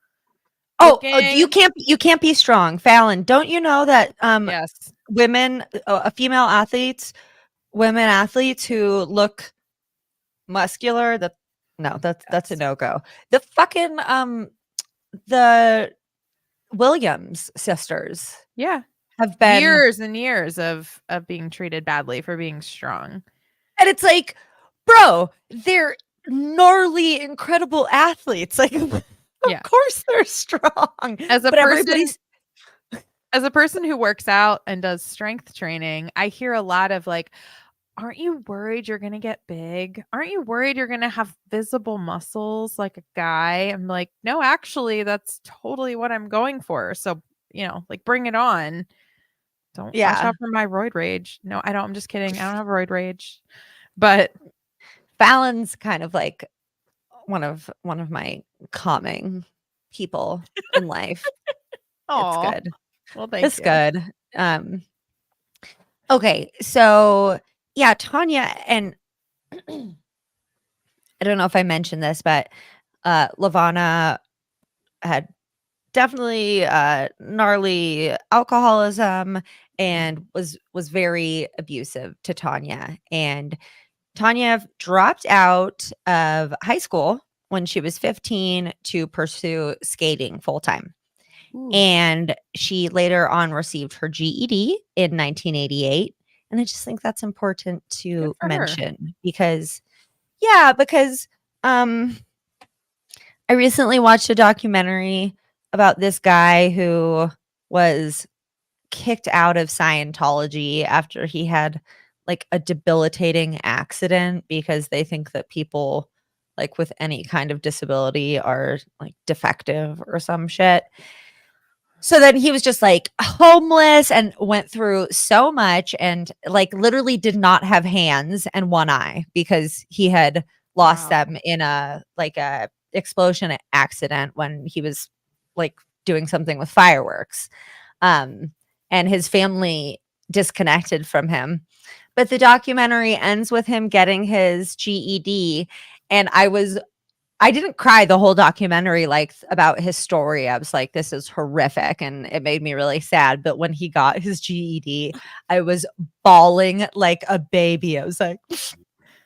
Speaker 1: You can't be strong, Fallon. Don't you know that
Speaker 2: yes,
Speaker 1: women, female athletes, women athletes who look muscular, that's a no-go. The fucking the Williams sisters, have been
Speaker 2: years and years of being treated badly for being strong.
Speaker 1: And it's like, bro, they're gnarly, incredible athletes. Like, of course they're strong.
Speaker 2: As a person who works out and does strength training, I hear a lot of like, aren't you worried you're going to get big? Aren't you worried you're going to have visible muscles like a guy? I'm like, no, actually, that's totally what I'm going for. So, you know, like bring it on. Don't watch out for my roid rage. No, I don't. I'm just kidding. I don't have roid rage. But
Speaker 1: Fallon's kind of like one of my calming people in life. It's
Speaker 2: Oh,
Speaker 1: good.
Speaker 2: well, thank
Speaker 1: It's
Speaker 2: you.
Speaker 1: good. Okay, so yeah, Tonya and I don't know if I mentioned this, but Lavana had definitely gnarly alcoholism and was very abusive to Tonya. And Tonya dropped out of high school when she was 15 to pursue skating full time.
Speaker 2: Ooh.
Speaker 1: And she later on received her GED in 1988. And I just think that's important to
Speaker 2: for her.
Speaker 1: mention because, yeah, because I recently watched a documentary about this guy who was kicked out of Scientology after he had like a debilitating accident because they think that people like with any kind of disability are like defective or some shit. So then he was just like homeless and went through so much and like literally did not have hands and one eye because he had lost them in a explosion accident when he was like doing something with fireworks. And his family disconnected from him. But the documentary ends with him getting his GED and I didn't cry the whole documentary like about his story. I was like, this is horrific. And it made me really sad. But when he got his GED, I was bawling like a baby. I was like,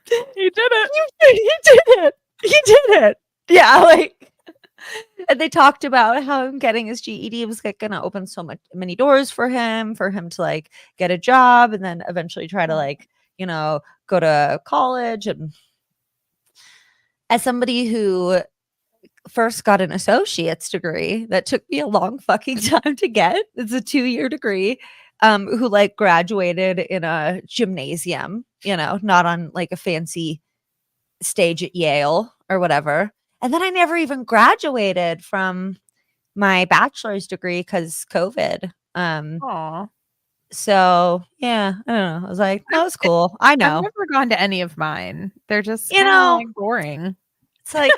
Speaker 2: He did it.
Speaker 1: He did it. He did it. Yeah. Like, and they talked about how him getting his GED was like going to open many doors for him to like get a job and then eventually try to like, you know, go to college. And as somebody who first got an associate's degree that took me a long fucking time to get. It's a 2-year degree. Who like graduated in a gymnasium, you know, not on like a fancy stage at Yale or whatever. And then I never even graduated from my bachelor's degree because COVID.
Speaker 2: Aw.
Speaker 1: So yeah, I don't know. I was like, that was cool. I
Speaker 2: I've
Speaker 1: know.
Speaker 2: never gone to any of mine. They're just
Speaker 1: You
Speaker 2: kind of
Speaker 1: know,
Speaker 2: like boring.
Speaker 1: it's like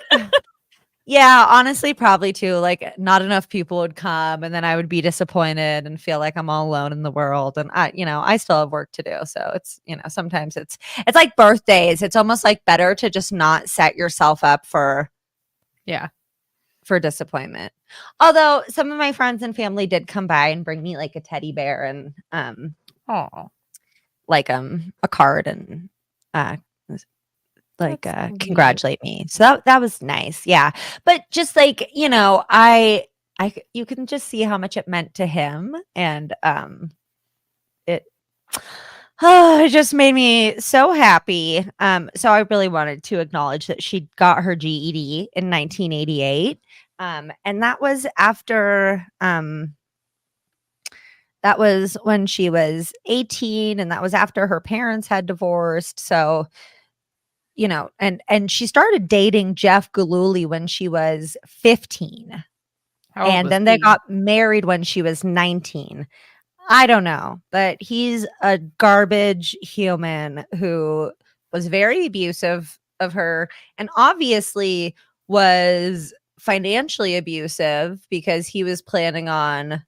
Speaker 1: yeah, honestly, probably too. Like, not enough people would come, and then I would be disappointed and feel like I'm all alone in the world. And I still have work to do. So it's, sometimes it's like birthdays. It's almost like better to just not set yourself up for disappointment. Although some of my friends and family did come by and bring me like a teddy bear and like a card and congratulate me. So that was nice. Yeah. But just like, you can just see how much it meant to him. And it just made me so happy. So I really wanted to acknowledge that she got her GED in 1988. And that was after that was when she was 18, and that was after her parents had divorced. So and she started dating Jeff Gillooly when she was 15. And then they got married when she was 19. I don't know, but he's a garbage human who was very abusive of her and obviously was financially abusive because he was planning on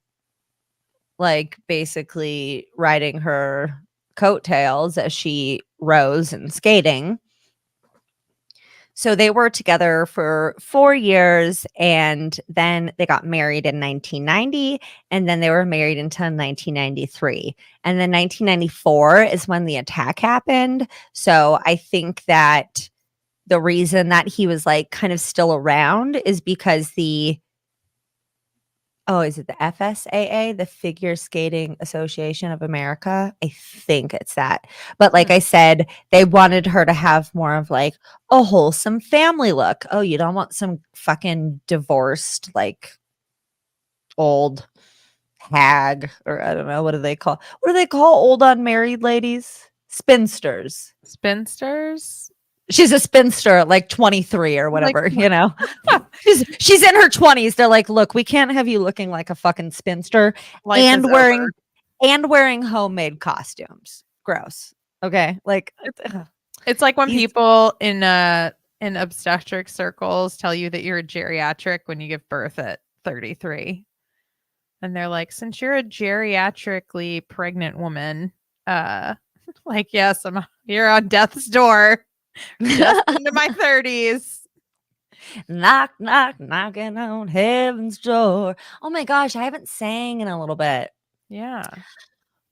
Speaker 1: like basically riding her coattails as she rose and skating. So they were together for 4 years, and then they got married in 1990, and then they were married until 1993. And then 1994 is when the attack happened. So I think that the reason that he was like kind of still around is because is it the FSAA, the Figure Skating Association of America? I think it's that. But like I said, they wanted her to have more of like a wholesome family look. Oh, you don't want some fucking divorced, like old hag, or I don't know. What do they call old unmarried ladies? Spinsters.
Speaker 2: Spinsters?
Speaker 1: She's a spinster at like 23 or whatever, she's in her 20s. They're like, look, we can't have you looking like a fucking spinster and wearing homemade costumes. Gross. Okay. Like,
Speaker 2: It's like when people in obstetric circles tell you that you're a geriatric when you give birth at 33. And they're like, since you're a geriatrically pregnant woman, like, yes, you're on death's door. Just into my 30s.
Speaker 1: Knock, knock, knocking on heaven's door. Oh my gosh, I haven't sang in a little bit.
Speaker 2: Yeah.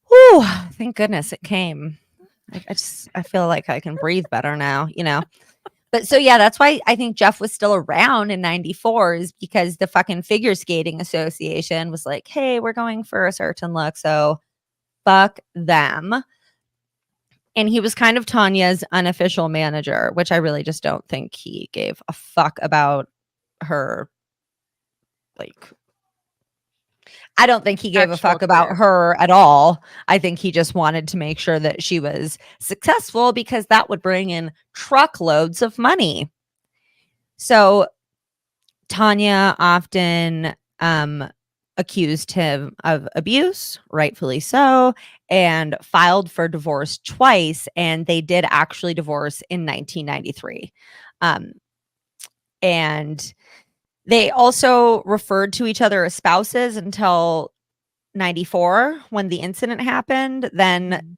Speaker 1: Whew, thank goodness it came. I feel like I can breathe better now, you know. But so yeah, that's why I think Jeff was still around in 94 is because the fucking Figure Skating Association was like, hey, we're going for a certain look, so fuck them. And he was kind of Tonya's unofficial manager, which I really just don't think he gave a fuck about her. Like, I don't think he gave a fuck about her at all. I think he just wanted to make sure that she was successful because that would bring in truckloads of money. So Tonya often accused him of abuse, rightfully so, and filed for divorce twice. And they did actually divorce in 1993. And they also referred to each other as spouses until 94 when the incident happened. Then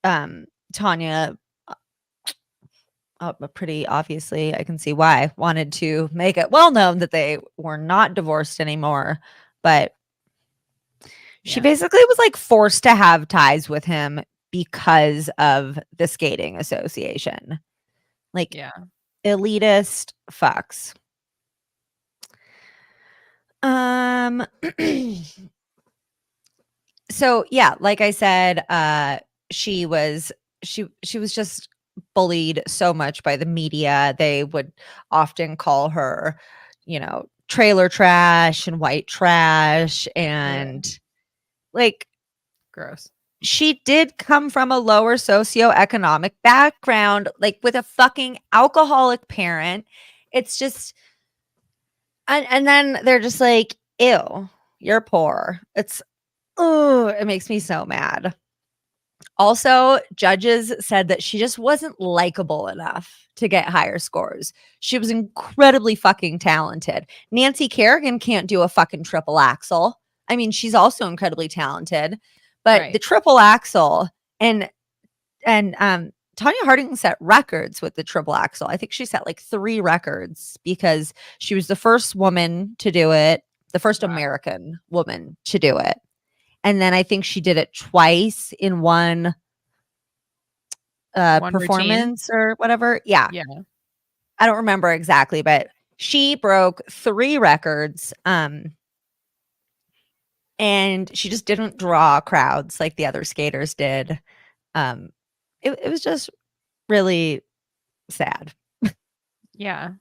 Speaker 1: Tonya, pretty obviously, I can see why, wanted to make it well known that they were not divorced anymore. But she basically was like forced to have ties with him because of the skating association. Like, elitist fucks. So yeah, like I said, she was just bullied so much by the media. They would often call her, you know, trailer trash and white trash and like
Speaker 2: gross.
Speaker 1: She did come from a lower socioeconomic background, like with a fucking alcoholic parent. It's just and then they're just like, ew, you're poor. It makes me so mad. Also, judges said that she just wasn't likable enough to get higher scores. She was incredibly fucking talented. Nancy Kerrigan can't do a fucking triple axel. I mean, she's also incredibly talented, but the triple axel and Tonya Harding set records with the triple axel. I think she set like 3 records because she was the first woman to do it, the first American woman to do it. And then I think she did it twice in one performance routine or whatever. Yeah. I don't remember exactly, but she broke 3 records. And she just didn't draw crowds like the other skaters did. It was just really sad.
Speaker 2: Yeah.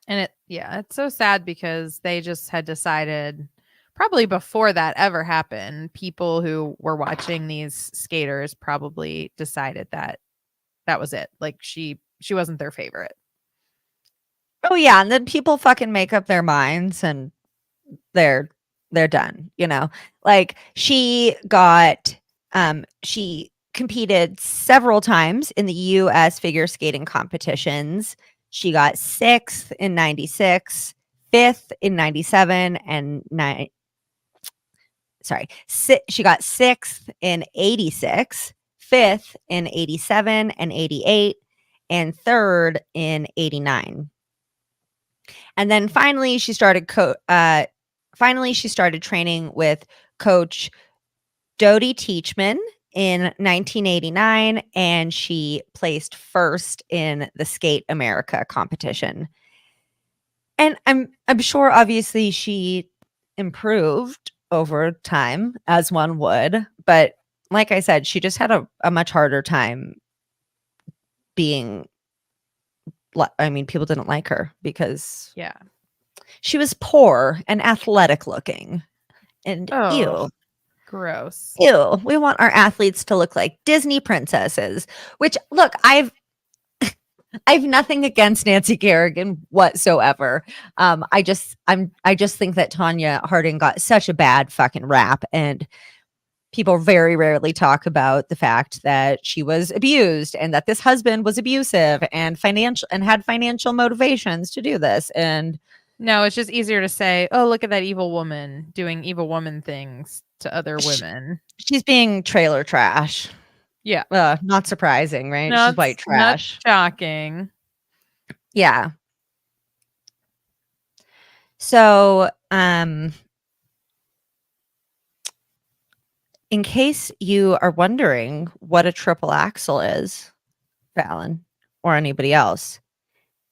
Speaker 2: And it's so sad because they just had decided probably before that ever happened, people who were watching these skaters probably decided that that was it. Like she wasn't their favorite.
Speaker 1: Oh yeah, and then people fucking make up their minds and they're done, you know. Like she competed several times in the US figure skating competitions. She got 6th in 96, 5th in 97 and she got 6th in 86, 5th in 87 and 88, and 3rd in 89. And then finally she started training with coach Dodie Teachman in 1989, and she placed 1st in the Skate America competition. And I'm sure obviously she improved over time, as one would, but like I said, she just had a much harder time being, I mean, people didn't like her because she was poor and athletic looking. And ew.
Speaker 2: Gross.
Speaker 1: Ew. We want our athletes to look like Disney princesses, which look, I've nothing against Nancy Kerrigan whatsoever. I just think that Tonya Harding got such a bad fucking rap, and people very rarely talk about the fact that she was abused and that this husband was abusive and had financial motivations to do this. And
Speaker 2: no, it's just easier to say, oh, look at that evil woman doing evil woman things to other women.
Speaker 1: She's being trailer trash.
Speaker 2: Yeah.
Speaker 1: Not surprising, right?
Speaker 2: No,
Speaker 1: She's white trash.
Speaker 2: Not shocking.
Speaker 1: Yeah. So, in case you are wondering what a triple axel is, Fallon, or anybody else,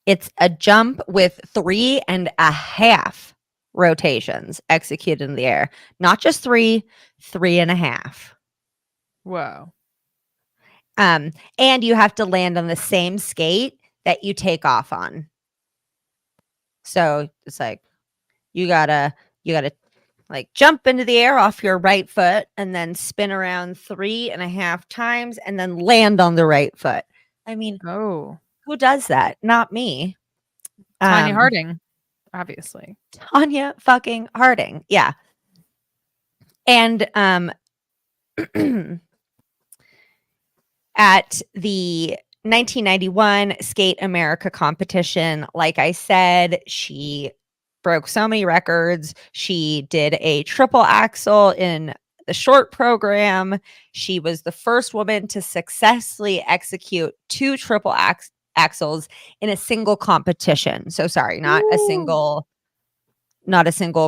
Speaker 1: it's a jump with 3.5 rotations executed in the air. Not just 3.5.
Speaker 2: Whoa.
Speaker 1: And you have to land on the same skate that you take off on. So it's like you gotta like jump into the air off your right foot and then spin around 3.5 times and then land on the right foot. I mean,
Speaker 2: who
Speaker 1: does that? Not me.
Speaker 2: Tonya Harding, obviously.
Speaker 1: Tonya fucking Harding. Yeah. And at the 1991 Skate America competition, like I said, she broke so many records. She did a triple axel in the short program. She was the first woman to successfully execute 2 triple axels in a single competition. So sorry, not a single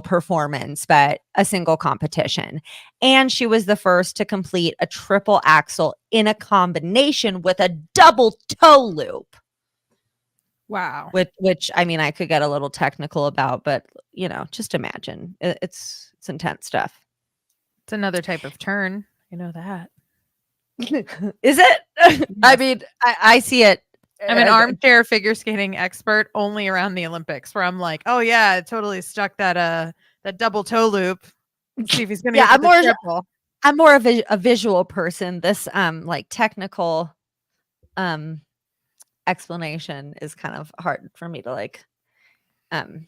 Speaker 1: performance, but a single competition. And she was the first to complete a triple axel in a combination with a double toe loop.
Speaker 2: Wow.
Speaker 1: Which I mean, I could get a little technical about, but just imagine. It's intense stuff.
Speaker 2: It's another type of turn. You know that.
Speaker 1: Is it? Yes. I mean, I see it.
Speaker 2: I'm an armchair figure skating expert only around the Olympics, where I'm like, oh yeah, it totally stuck that double toe loop. Let's see if he's gonna get the triple.
Speaker 1: I'm more of a visual person. This like technical explanation is kind of hard for me to like and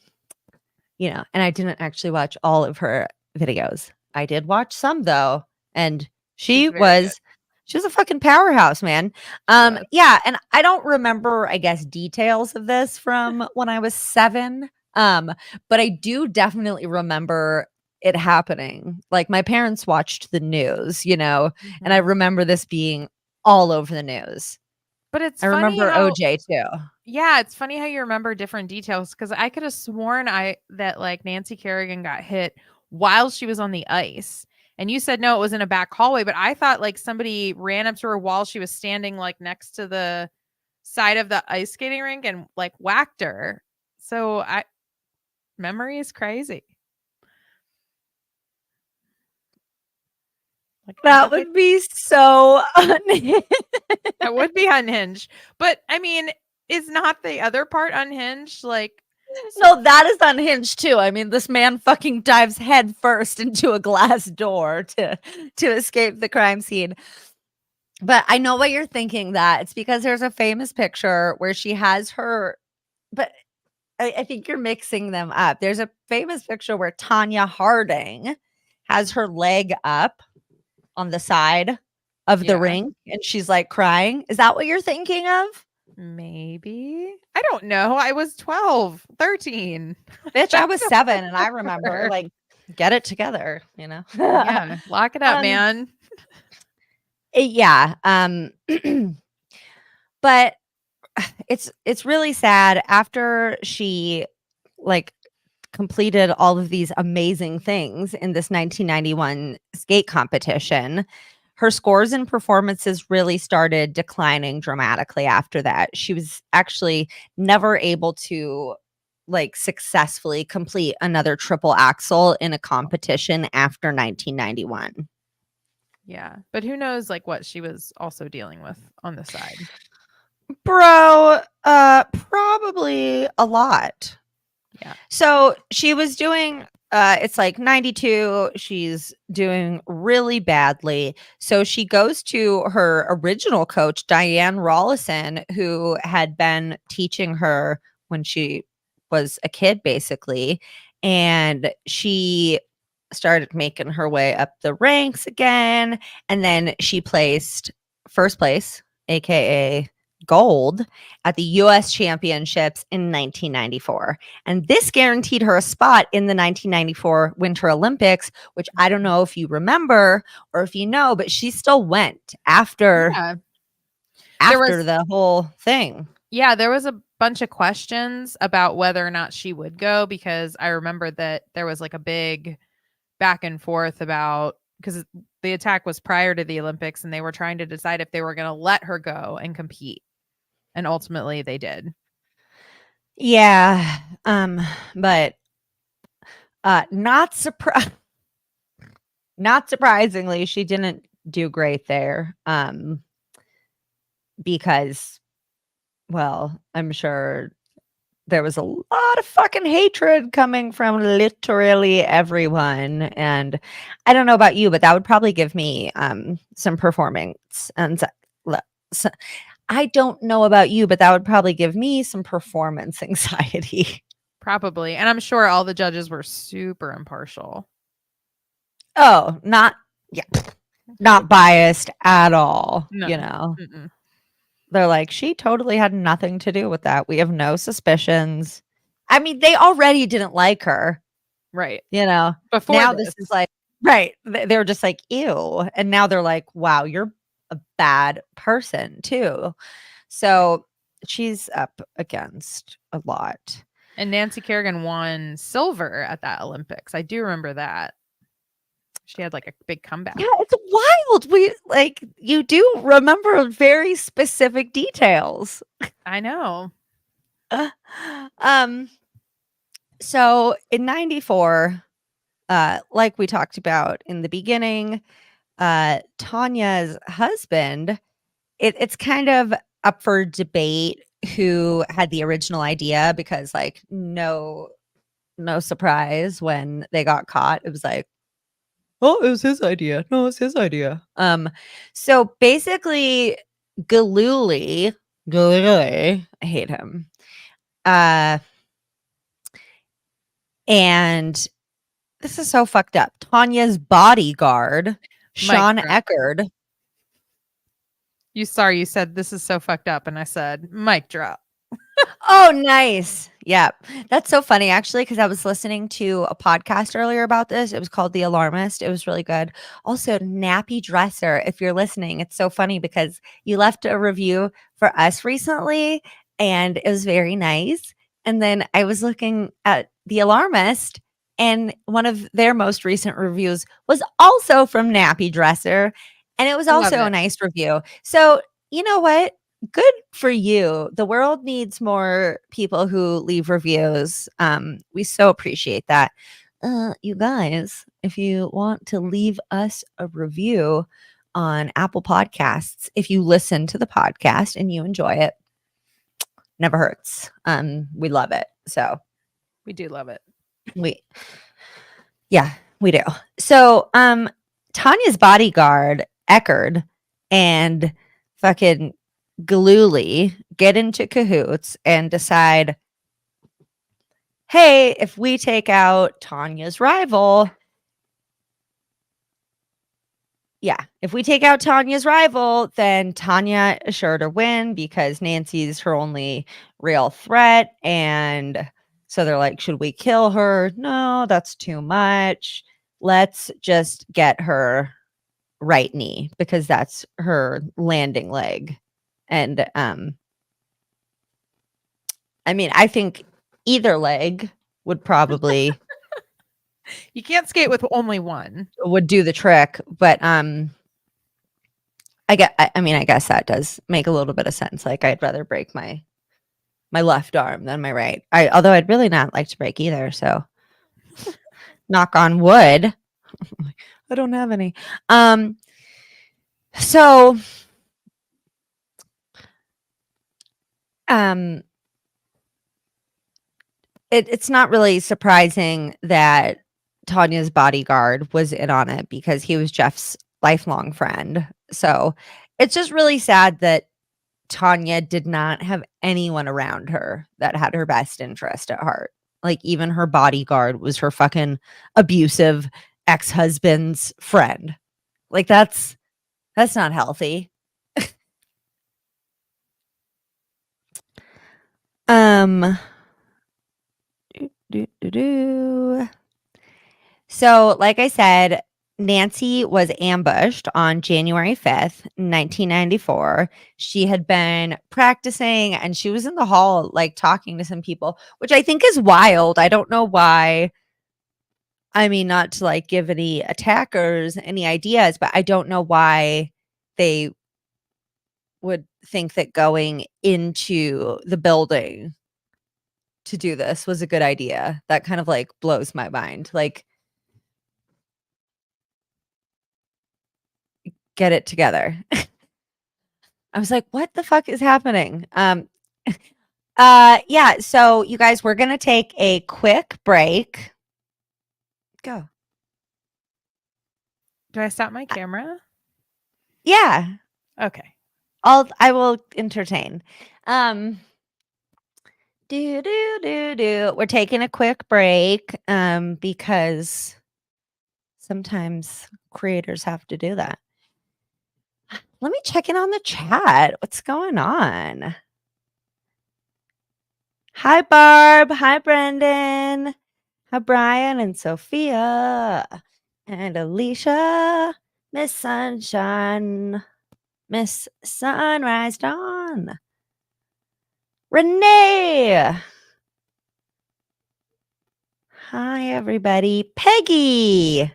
Speaker 1: I didn't actually watch all of her videos. I did watch some though, and she was a fucking powerhouse, man. Yeah, and I don't remember, I guess, details of this from when I was 7. But I do definitely remember it happening. Like my parents watched the news, and I remember this being all over the news.
Speaker 2: But
Speaker 1: I remember OJ too.
Speaker 2: Yeah, it's funny how you remember different details, because I could have sworn that like Nancy Kerrigan got hit while she was on the ice. And you said no, it was in a back hallway, but I thought like somebody ran up to her while she was standing like next to the side of the ice skating rink and like whacked her. So memory is crazy.
Speaker 1: Like, that would be so unhinged.
Speaker 2: That would be unhinged. But I mean, is not the other part unhinged? Like,
Speaker 1: no, that is unhinged too. I mean, this man fucking dives head first into a glass door to escape the crime scene. But I know what you're thinking, that it's because there's a famous picture where she has her, but I think you're mixing them up. There's a famous picture where Tonya Harding has her leg up on the side of the rink and she's like crying. Is that what you're thinking of?
Speaker 2: Maybe. I don't know. I was 12, 13.
Speaker 1: Bitch, I was 7 and I remember, like, get it together,
Speaker 2: Yeah, lock it up, man.
Speaker 1: Yeah. But it's really sad. After she like completed all of these amazing things in this 1991 skate competition, her scores and performances really started declining dramatically after that. She was actually never able to like successfully complete another triple axel in a competition after 1991.
Speaker 2: Yeah, but who knows like what she was also dealing with on the side.
Speaker 1: Bro, probably a lot.
Speaker 2: Yeah.
Speaker 1: So she was doing it's like 92, she's doing really badly. So she goes to her original coach, Diane Rollison, who had been teaching her when she was a kid, basically. And she started making her way up the ranks again. And then she placed first place, aka gold, at the US Championships in 1994. And this guaranteed her a spot in the 1994 Winter Olympics, which I don't know if you remember or if you know, but she still went after the whole thing.
Speaker 2: Yeah, there was a bunch of questions about whether or not she would go, because I remember that there was like a big back and forth about, because the attack was prior to the Olympics and they were trying to decide if they were going to let her go and compete. And ultimately they did.
Speaker 1: Yeah. But not surprisingly, she didn't do great there. Because, well, I'm sure there was a lot of fucking hatred coming from literally everyone. And I don't know about you, but that would probably give me some performance. And so, I don't know about you, but that would probably give me some performance anxiety.
Speaker 2: Probably. And I'm sure all the judges were super impartial.
Speaker 1: Oh, not biased at all.
Speaker 2: No.
Speaker 1: You know,
Speaker 2: Mm-mm.
Speaker 1: they're like, she totally had nothing to do with that. We have no suspicions. I mean, they already didn't like her.
Speaker 2: Right.
Speaker 1: You know,
Speaker 2: Before
Speaker 1: now this is like, right. They're just like, ew. And now they're like, wow, you're a bad person too. So she's up against a lot.
Speaker 2: And Nancy Kerrigan won silver at that Olympics. I do remember that. She had like a big comeback.
Speaker 1: Yeah, it's wild. You do remember very specific details.
Speaker 2: I know.
Speaker 1: So in 94, like we talked about in the beginning, Tonya's husband, it's kind of up for debate who had the original idea, because like no surprise when they got caught. It was like, oh, it was his idea. No, it's his idea. So basically, Galooly, I hate him. And this is so fucked up. Tonya's bodyguard, Sean Eckerd.
Speaker 2: You said this is so fucked up, and I said mic drop.
Speaker 1: Oh, nice. Yeah. That's so funny, actually, because I was listening to a podcast earlier about this. It was called The Alarmist. It was really good. Also, Nappy Dresser, if you're listening, it's so funny because you left a review for us recently and it was very nice. And then I was looking at The Alarmist, and one of their most recent reviews was also from Nappy Dresser. And it was also a nice review. So, you know what? Good for you. The world needs more people who leave reviews. We so appreciate that. You guys, if you want to leave us a review on Apple Podcasts, if you listen to the podcast and you enjoy it, never hurts. We love it. So
Speaker 2: we do love it.
Speaker 1: We do. So Tonya's bodyguard, Eckerd, and fucking Galooly get into cahoots and decide, hey, if we take out Tonya's rival, then Tonya is sure to win because Nancy's her only real threat. And so they're like, should we kill her? No, that's too much. Let's just get her right knee because that's her landing leg. And I mean, I think either leg would probably
Speaker 2: you can't skate with only one,
Speaker 1: would do the trick, but I guess that does make a little bit of sense. Like I'd rather break my left arm than my right. Although I'd really not like to break either, so knock on wood. I don't have any. So it's not really surprising that Tonya's bodyguard was in on it because he was Jeff's lifelong friend. So it's just really sad that Tonya did not have anyone around her that had her best interest at heart. Like even her bodyguard was her fucking abusive ex-husband's friend. Like that's not healthy. So, like I said, Nancy was ambushed on January 5th, 1994. She had been practicing and she was in the hall, like talking to some people, which I think is wild. I don't know why. I mean, not to like give any attackers any ideas, but I don't know why they would think that going into the building to do this was a good idea. That kind of like blows my mind. Like, get it together. I was like, what the fuck is happening? Yeah, so you guys, we're gonna take a quick break. Go.
Speaker 2: Do I stop my camera?
Speaker 1: Yeah.
Speaker 2: Okay.
Speaker 1: I will entertain. We're taking a quick break because sometimes creators have to do that. Let me check in on the chat. What's going on? Hi, Barb. Hi, Brendan. Hi, Brian and Sophia and Alicia. Miss Sunshine. Miss Sunrise Dawn. Renee. Hi, everybody. Peggy.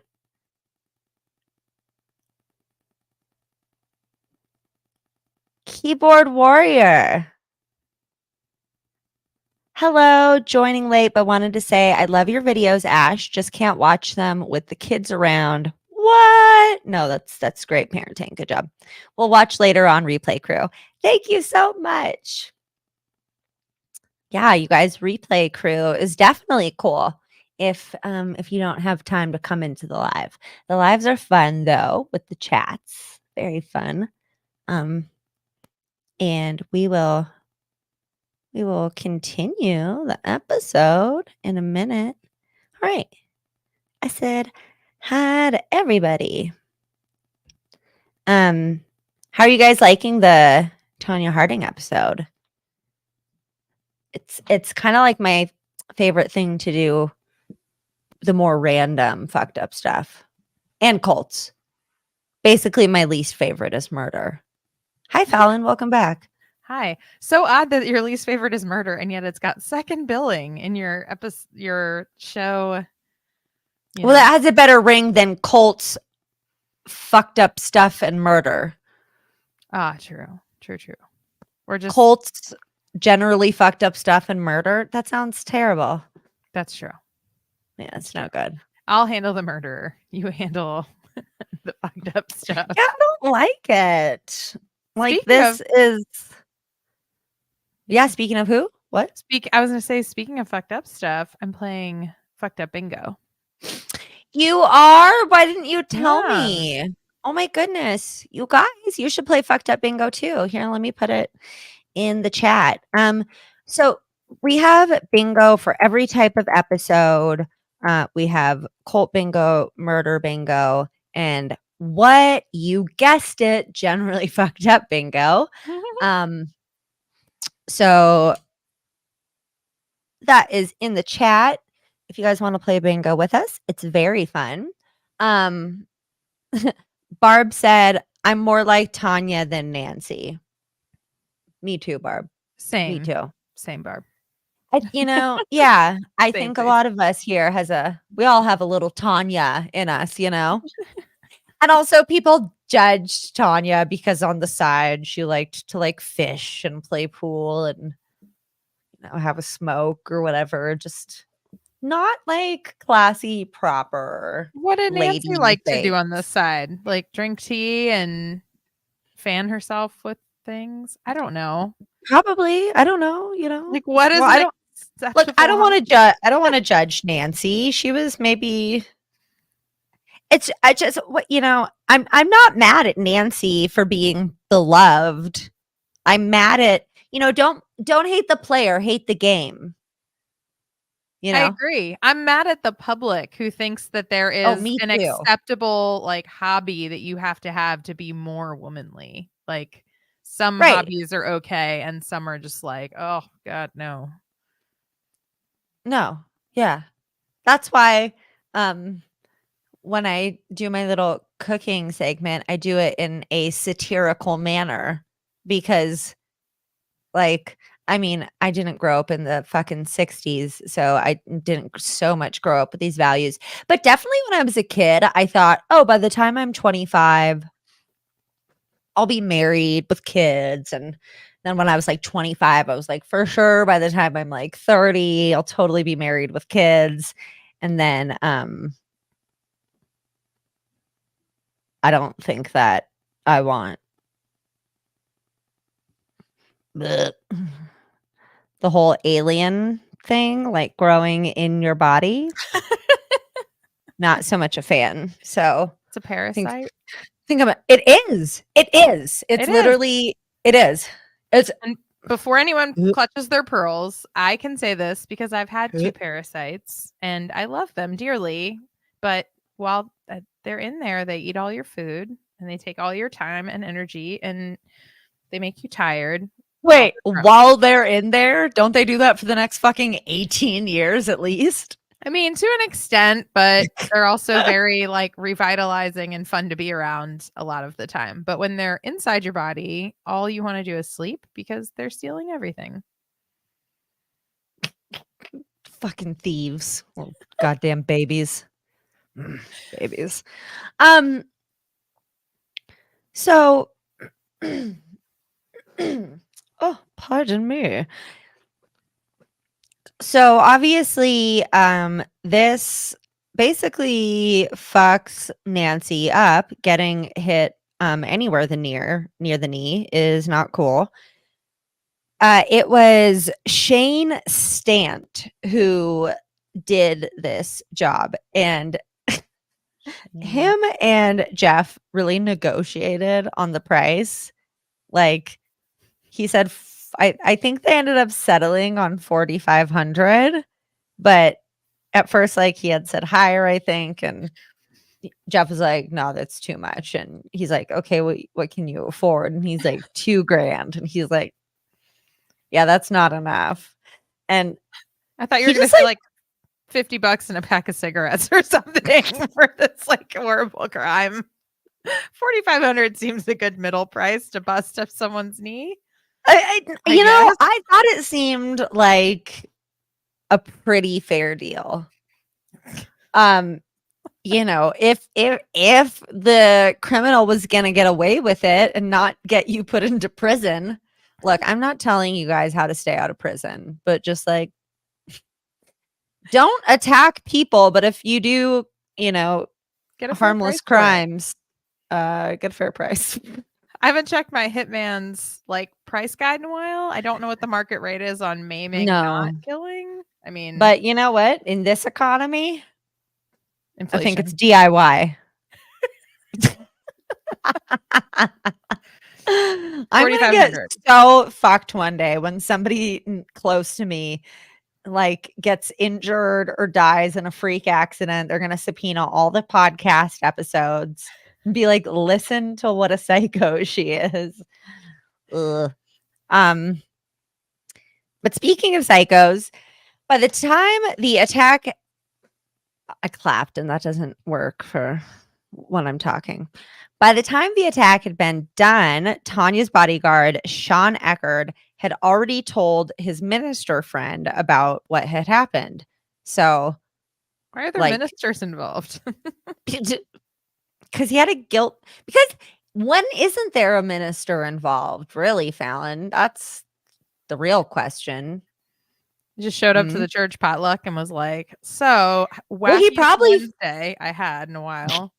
Speaker 1: Keyboard Warrior. Hello, joining late, but wanted to say I love your videos, Ash. Just can't watch them with the kids around. What? No, that's great parenting. Good job. We'll watch later on Replay Crew. Thank you so much. Yeah, you guys, Replay Crew is definitely cool if you don't have time to come into the live. The lives are fun though with the chats. Very fun. And we will continue the episode in a minute. All right. I said hi to everybody. How are you guys liking the Tonya Harding episode? It's kind of like my favorite thing to do, the more random fucked up stuff. And cults. Basically, my least favorite is murder. Hi, Fallon. Welcome back.
Speaker 2: Hi. So odd that your least favorite is murder, and yet it's got second billing in your show.
Speaker 1: Well, that has a better ring than cults, fucked up stuff, and murder.
Speaker 2: Ah, true. Or just
Speaker 1: cults, generally fucked up stuff, and murder. That sounds terrible.
Speaker 2: That's true.
Speaker 1: Yeah, it's no good.
Speaker 2: I'll handle the murderer. You handle the fucked up stuff.
Speaker 1: Yeah, I don't like it. Like speaking of who? What?
Speaker 2: I was gonna say, speaking of fucked up stuff, I'm playing Fucked Up Bingo.
Speaker 1: You are? Why didn't you tell me? Oh my goodness. You guys, you should play Fucked Up Bingo too. Here, let me put it in the chat. So we have bingo for every type of episode. We have cult bingo, murder bingo, and what you guessed it, generally fucked up bingo. So that is in the chat. If you guys want to play bingo with us, it's very fun. Barb said, I'm more like Tonya than Nancy. Me too, Barb.
Speaker 2: Same.
Speaker 1: Me too.
Speaker 2: Same, Barb.
Speaker 1: Yeah. I think a lot of us here we all have a little Tonya in us, And also people judged Tonya because on the side she liked to like fish and play pool and have a smoke or whatever. Just not like classy, proper.
Speaker 2: What did Nancy like to do on this side? Like drink tea and fan herself with things? I don't know.
Speaker 1: Probably. I don't know,
Speaker 2: Like what is
Speaker 1: I don't want to judge. I don't want to judge Nancy. She was maybe I'm not mad at Nancy for being beloved. I'm mad at, don't hate the player, hate the game. you
Speaker 2: I
Speaker 1: know?
Speaker 2: agree. I'm mad at the public who thinks that there
Speaker 1: Oh,
Speaker 2: is
Speaker 1: me
Speaker 2: an
Speaker 1: too.
Speaker 2: acceptable like hobby that you have to be more womanly. Like some
Speaker 1: Right.
Speaker 2: hobbies are okay and some are just like, oh god, no.
Speaker 1: No. Yeah. That's why when I do my little cooking segment, I do it in a satirical manner because like I mean, I didn't grow up in the fucking 60s, so I didn't so much grow up with these values. But definitely when I was a kid, I thought, "Oh, by the time I'm 25, I'll be married with kids." And then when I was like 25, I was like, "For sure, by the time I'm like 30, I'll totally be married with kids." And then I don't think that I want the whole alien thing, like growing in your body. Not so much a fan. So
Speaker 2: It's a
Speaker 1: think
Speaker 2: parasite.
Speaker 1: think about it is. It is. It's
Speaker 2: It is.
Speaker 1: literally it is. It's
Speaker 2: And before anyone clutches their pearls, I can say this because I've had 2 parasites and I love them dearly, but while they're in there, they eat all your food and they take all your time and energy and they make you tired while
Speaker 1: wait,
Speaker 2: they're growing.
Speaker 1: while they're in there, don't they do that for the next fucking 18 years at least?
Speaker 2: I mean, to an extent, but they're also very like revitalizing and fun to be around a lot of the time. But when they're inside your body, all you want to do is sleep because they're stealing everything.
Speaker 1: Fucking thieves. Little goddamn babies. Babies. Um, so oh, pardon me. So obviously, this basically fucks Nancy up. Getting hit anywhere near the knee is not cool. It was Shane Stant who did this job, and him and Jeff really negotiated on the price. Like he said, I think they ended up settling on 4,500, but at first, like he had said higher, I think, and Jeff was like, "No, that's too much." And he's like, "Okay, what can you afford?" And he's like, $2,000, and he's like, "Yeah, that's not enough." And
Speaker 2: I thought you were
Speaker 1: he
Speaker 2: going to
Speaker 1: just
Speaker 2: say
Speaker 1: like
Speaker 2: like $50 and a pack of cigarettes or something for this like horrible crime. 4,500 seems a good middle price to bust up someone's knee. I
Speaker 1: you know,
Speaker 2: guess.
Speaker 1: I thought it seemed like a pretty fair deal. Um, you know, if the criminal was gonna get away with it and not get you put into prison, look, I'm not telling you guys how to stay out of prison, but just like don't attack people. But if you do, you know,
Speaker 2: Get a fair
Speaker 1: harmless
Speaker 2: price for it.
Speaker 1: crimes, get a fair price.
Speaker 2: I haven't checked my Hitman's like price guide in a while. I don't know what the market rate is on maiming, not
Speaker 1: No,
Speaker 2: killing. I mean,
Speaker 1: but you know what? In this economy, I think it's
Speaker 2: inflation.
Speaker 1: DIY. I'm gonna get
Speaker 2: 4,500.
Speaker 1: so fucked one day when somebody close to me like gets injured or dies in a freak accident. They're gonna subpoena all the podcast episodes and be like, listen to what a psycho she is. Ugh. Um, but speaking of psychos, by the time the attack, I clapped and that doesn't work for when I'm talking. By the time the attack had been done, Tonya's bodyguard, Sean Eckerd, had already told his minister friend about what had happened. So,
Speaker 2: Why are there
Speaker 1: like,
Speaker 2: ministers involved?
Speaker 1: because he had a guilt. Because when isn't there a minister involved, really, Fallon? That's the real question.
Speaker 2: He just showed up to
Speaker 1: Mhm.
Speaker 2: the church potluck and was like, "So
Speaker 1: Well, he
Speaker 2: wackiest
Speaker 1: probably
Speaker 2: Wednesday I had in a while."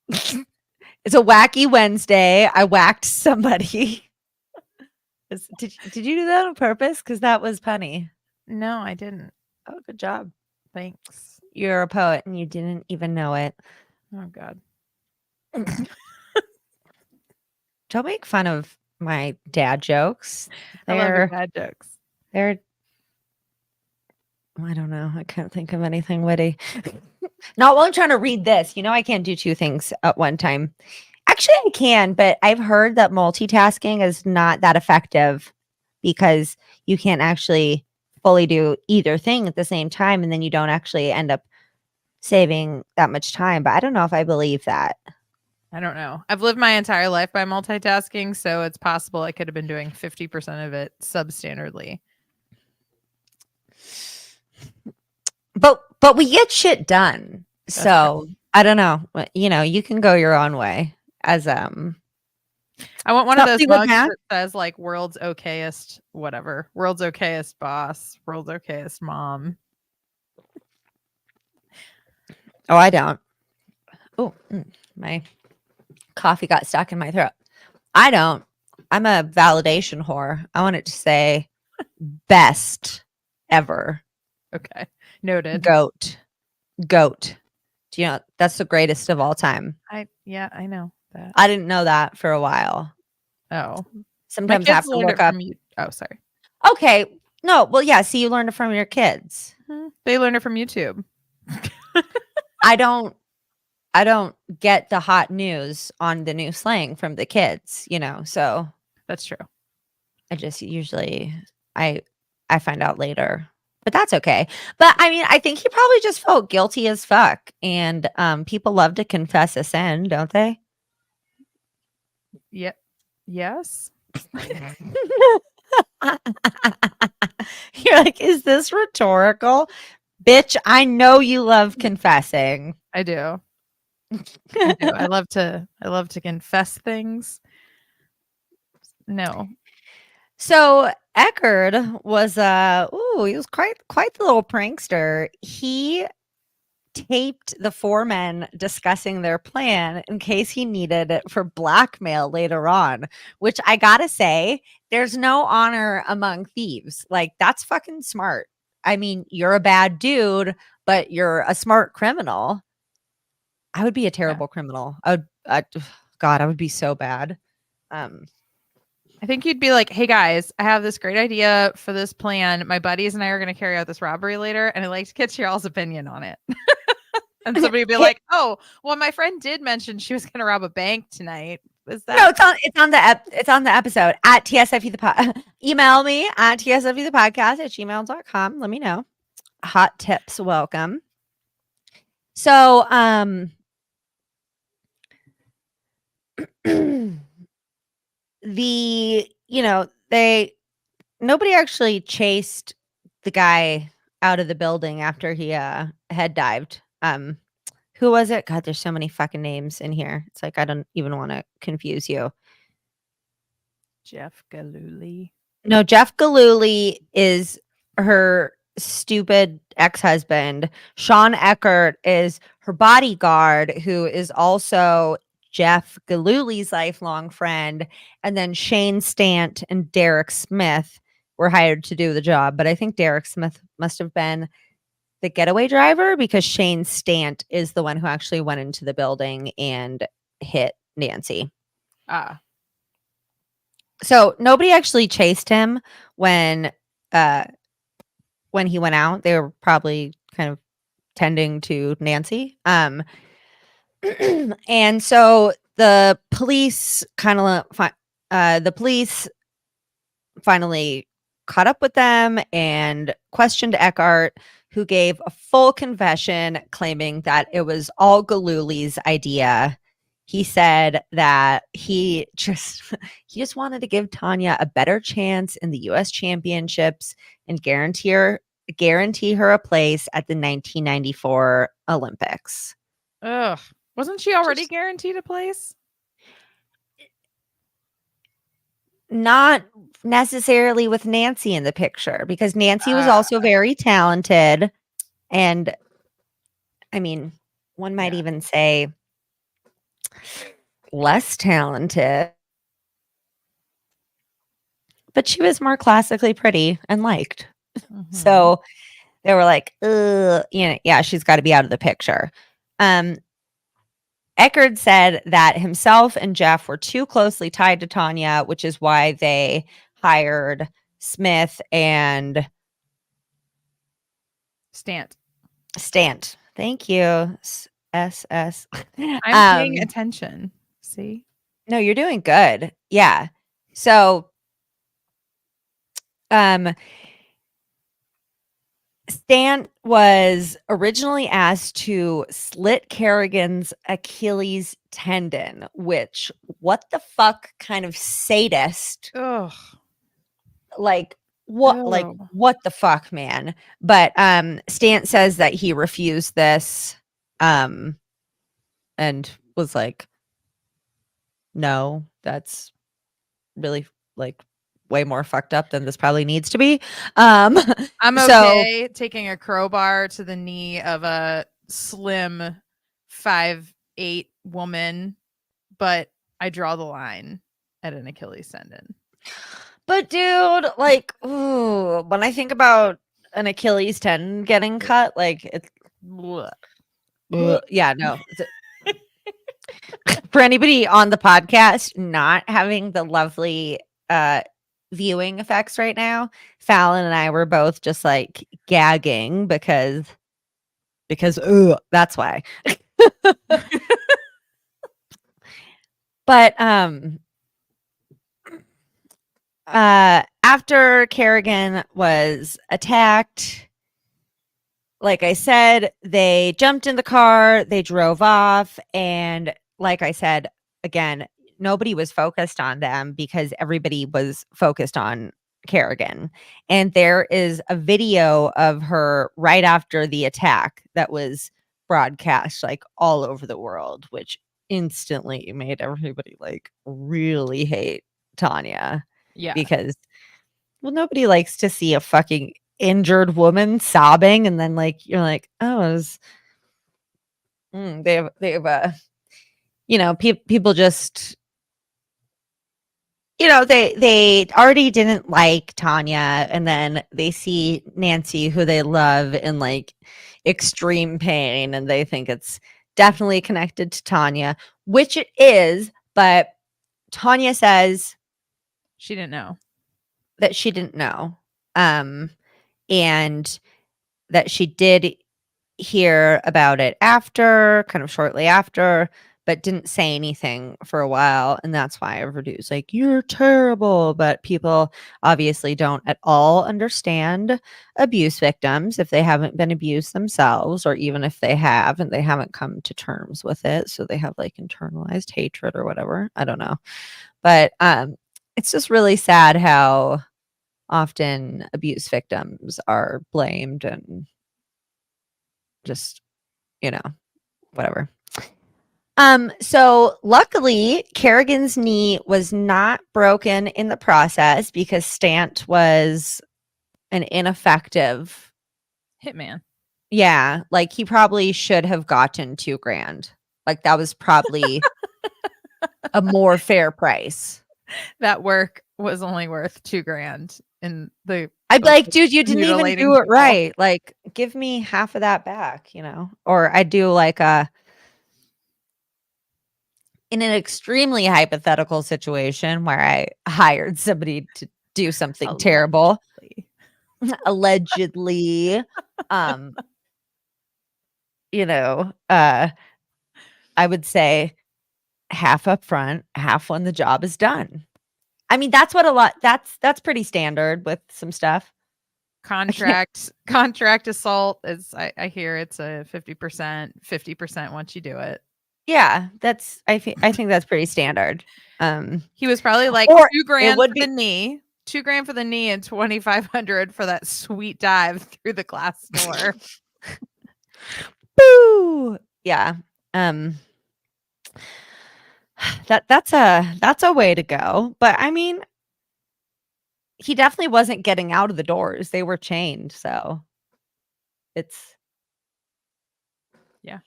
Speaker 1: it's a wacky Wednesday. I whacked somebody. Did you do that on purpose? Because that was punny.
Speaker 2: No, I didn't.
Speaker 1: Oh, good job.
Speaker 2: Thanks.
Speaker 1: You're a poet and you didn't even know it.
Speaker 2: Oh God.
Speaker 1: Don't make fun of my dad jokes.
Speaker 2: I love your
Speaker 1: They're
Speaker 2: bad jokes.
Speaker 1: they're I don't know. I can't think of anything witty. Not while I'm trying to read this. I can't do two things at one time. Actually, I can, but I've heard that multitasking is not that effective because you can't actually fully do either thing at the same time, and then you don't actually end up saving that much time. But I don't know if I believe that.
Speaker 2: I don't know. I've lived my entire life by multitasking, so it's possible I could have been doing 50% of it substandardly.
Speaker 1: But we get shit done.
Speaker 2: That's
Speaker 1: So I don't know. You can go your own way as
Speaker 2: I want one of those
Speaker 1: something with
Speaker 2: mugs
Speaker 1: math.
Speaker 2: that says like world's okayest whatever. World's okayest boss, world's okayest mom.
Speaker 1: Oh, I don't. Oh, my coffee got stuck in my throat. I don't. I'm a validation whore. I want it to say best ever.
Speaker 2: Okay. Noted.
Speaker 1: Goat. Do you know that's the greatest of all time?
Speaker 2: I know that.
Speaker 1: I didn't know that for a while.
Speaker 2: Oh.
Speaker 1: Sometimes
Speaker 2: My
Speaker 1: I have
Speaker 2: kids
Speaker 1: to
Speaker 2: learned
Speaker 1: look
Speaker 2: it
Speaker 1: up.
Speaker 2: from you. Oh, sorry.
Speaker 1: Okay. No, well, yeah. See, you learned it from your kids.
Speaker 2: They learned it from YouTube.
Speaker 1: I don't get the hot news on the new slang from the kids, so
Speaker 2: That's true.
Speaker 1: I just usually I find out later. But that's okay. But I mean, I think he probably just felt guilty as fuck. And people love to confess a sin, don't they?
Speaker 2: Yeah. Yes.
Speaker 1: You're like, is this rhetorical? Bitch, I know you love confessing.
Speaker 2: I do. I do. I love to confess things. No.
Speaker 1: So Eckerd was he was quite the little prankster. He taped the four men discussing their plan in case he needed it for blackmail later on, which I gotta say, there's no honor among thieves. Like, that's fucking smart. I mean, you're a bad dude, but you're a smart criminal. I would be a terrible criminal. God, I would be so bad.
Speaker 2: I think you'd be like, hey guys, I have this great idea for this plan. My buddies and I are going to carry out this robbery later, and I'd like to get y'all's opinion on it. And somebody would be like, oh, well, my friend did mention she was going to rob a bank tonight. Is that?
Speaker 1: No, it's on the episode at TSFU the pod. Email me at tsfudepodcast@gmail.com. Let me know. Hot tips welcome. So nobody actually chased the guy out of the building after he head dived. Who was it? God, there's so many fucking names in here. It's like I don't even want to confuse you.
Speaker 2: Jeff Gillooly.
Speaker 1: No, Jeff Gillooly is her stupid ex-husband. Sean Eckert is her bodyguard, who is also Jeff Gillooly's lifelong friend. And then Shane Stant and Derek Smith were hired to do the job. But I think Derek Smith must have been the getaway driver because Shane Stant is the one who actually went into the building and hit Nancy. So nobody actually chased him when he went out. They were probably kind of tending to Nancy. And so the police finally caught up with them and questioned Eckert, who gave a full confession claiming that it was all Gillooly's idea. He said that he just wanted to give Tonya a better chance in the US Championships and guarantee her a place at the 1994 Olympics.
Speaker 2: Ugh. Wasn't she already guaranteed a place?
Speaker 1: Not necessarily with Nancy in the picture, because Nancy was also very talented. And I mean, one might even say less talented, but she was more classically pretty and liked. Mm-hmm. So they were like, she's got to be out of the picture. Eckerd said that himself and Jeff were too closely tied to Tonya, which is why they hired Smith and
Speaker 2: Stant.
Speaker 1: Thank you. SS.
Speaker 2: I'm paying attention. See?
Speaker 1: No, you're doing good. Yeah. So, Stan was originally asked to slit Kerrigan's Achilles tendon, which what the fuck kind of sadist?
Speaker 2: Ugh.
Speaker 1: Like what the fuck, man? But Stan says that he refused this and was like, no, that's really like way more fucked up than this probably needs to be.
Speaker 2: I'm okay taking a crowbar to the knee of a slim 5'8" woman, but I draw the line at an Achilles tendon.
Speaker 1: But dude, like, ooh, when I think about an Achilles tendon getting cut, like it's yeah, no. For anybody on the podcast not having the lovely viewing effects right now, Fallon and I were both just like gagging because that's why. But after Kerrigan was attacked, like I said, they jumped in the car, they drove off, and like I said, again, nobody was focused on them because everybody was focused on Kerrigan. And there is a video of her right after the attack that was broadcast like all over the world, which instantly made everybody like really hate Tonya.
Speaker 2: Yeah.
Speaker 1: Because well, nobody likes to see a fucking injured woman sobbing and then like you're like, oh, it was, they have you know, people just, you know, they already didn't like Tonya, and then they see Nancy, who they love, in like extreme pain, and they think it's definitely connected to Tonya, which it is, but Tonya says
Speaker 2: she didn't know.
Speaker 1: That she didn't know. And that she did hear about it after, kind of shortly after, but didn't say anything for a while. And that's why Everdue's like, you're terrible. But people obviously don't at all understand abuse victims if they haven't been abused themselves, or even if they have and they haven't come to terms with it. So they have like internalized hatred or whatever. I don't know. But it's just really sad how often abuse victims are blamed and just, you know, whatever. So luckily Kerrigan's knee was not broken in the process because Stant was an ineffective
Speaker 2: hitman.
Speaker 1: Yeah, like he probably should have gotten $2,000. Like that was probably a more fair price.
Speaker 2: That work was only worth $2,000 in the
Speaker 1: I'd be like, dude, you didn't even do it
Speaker 2: people.
Speaker 1: right. Like, give me half of that back, you know? Or I do like in an extremely hypothetical situation where I hired somebody to do something terrible. Allegedly. You know, I would say half up front, half when the job is done. I mean, that's pretty standard with some stuff.
Speaker 2: Contract assault is, I hear it's a 50% once you do it.
Speaker 1: Yeah, I think that's pretty standard.
Speaker 2: He was probably like $2,000 for the knee, $2,000 for the knee, and $2,500 for that sweet dive through the glass door.
Speaker 1: Boo! Yeah. That's a way to go. But I mean, he definitely wasn't getting out of the doors. They were chained, so it's
Speaker 2: yeah.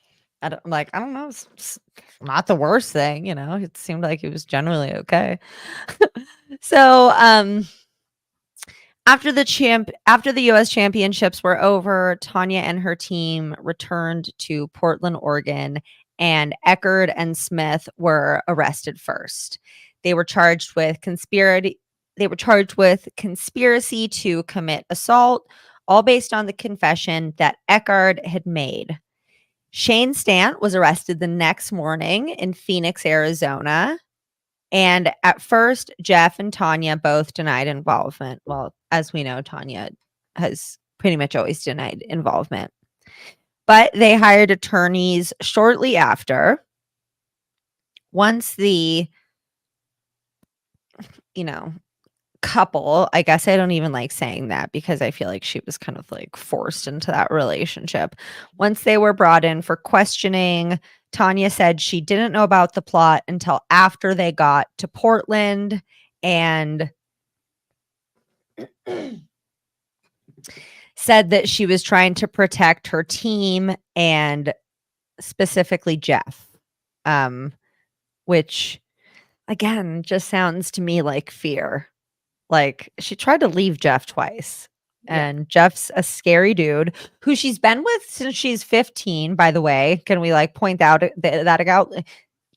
Speaker 1: I don't know. It's not the worst thing, you know. It seemed like he was generally okay. So, after the US championships were over, Tonya and her team returned to Portland, Oregon, and Eckerd and Smith were arrested first. They were charged with conspiracy to commit assault all based on the confession that Eckard had made. Shane Stant was arrested the next morning in Phoenix, Arizona. And at first, Jeff and Tonya both denied involvement. Well, as we know, Tonya has pretty much always denied involvement. But they hired attorneys shortly after. Once the, couple, I guess I don't even like saying that because I feel like she was kind of like forced into that relationship. Once they were brought in for questioning, Tonya said she didn't know about the plot until after they got to Portland and said that she was trying to protect her team and specifically Jeff, which again just sounds to me like fear. Like she tried to leave Jeff twice. And Jeff's a scary dude who she's been with since she's 15, by the way. Can we like point out that out?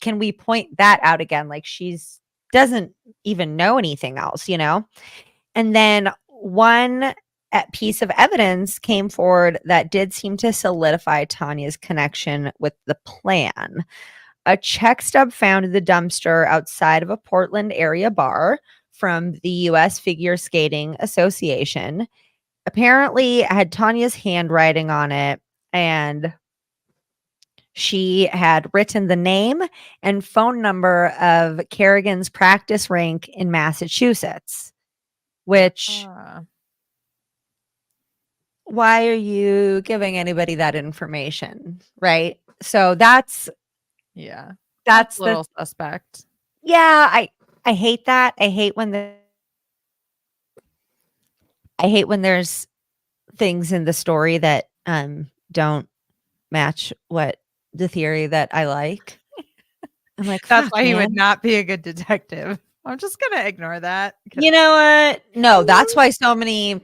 Speaker 1: Can we point that out again? Like she's doesn't even know anything else, And then one piece of evidence came forward that did seem to solidify Tonya's connection with the plan. A check stub found in the dumpster outside of a Portland area bar from the U.S. Figure Skating Association apparently had Tonya's handwriting on it, and she had written the name and phone number of Kerrigan's practice rink in Massachusetts, which why are you giving anybody that information, right? So that's
Speaker 2: a little suspect.
Speaker 1: Yeah, I hate that. I hate when there's things in the story that don't match what the theory that I like. I'm like,
Speaker 2: that's why
Speaker 1: man.
Speaker 2: he would not be a good detective. I'm just gonna ignore that.
Speaker 1: You know what? No, that's why so many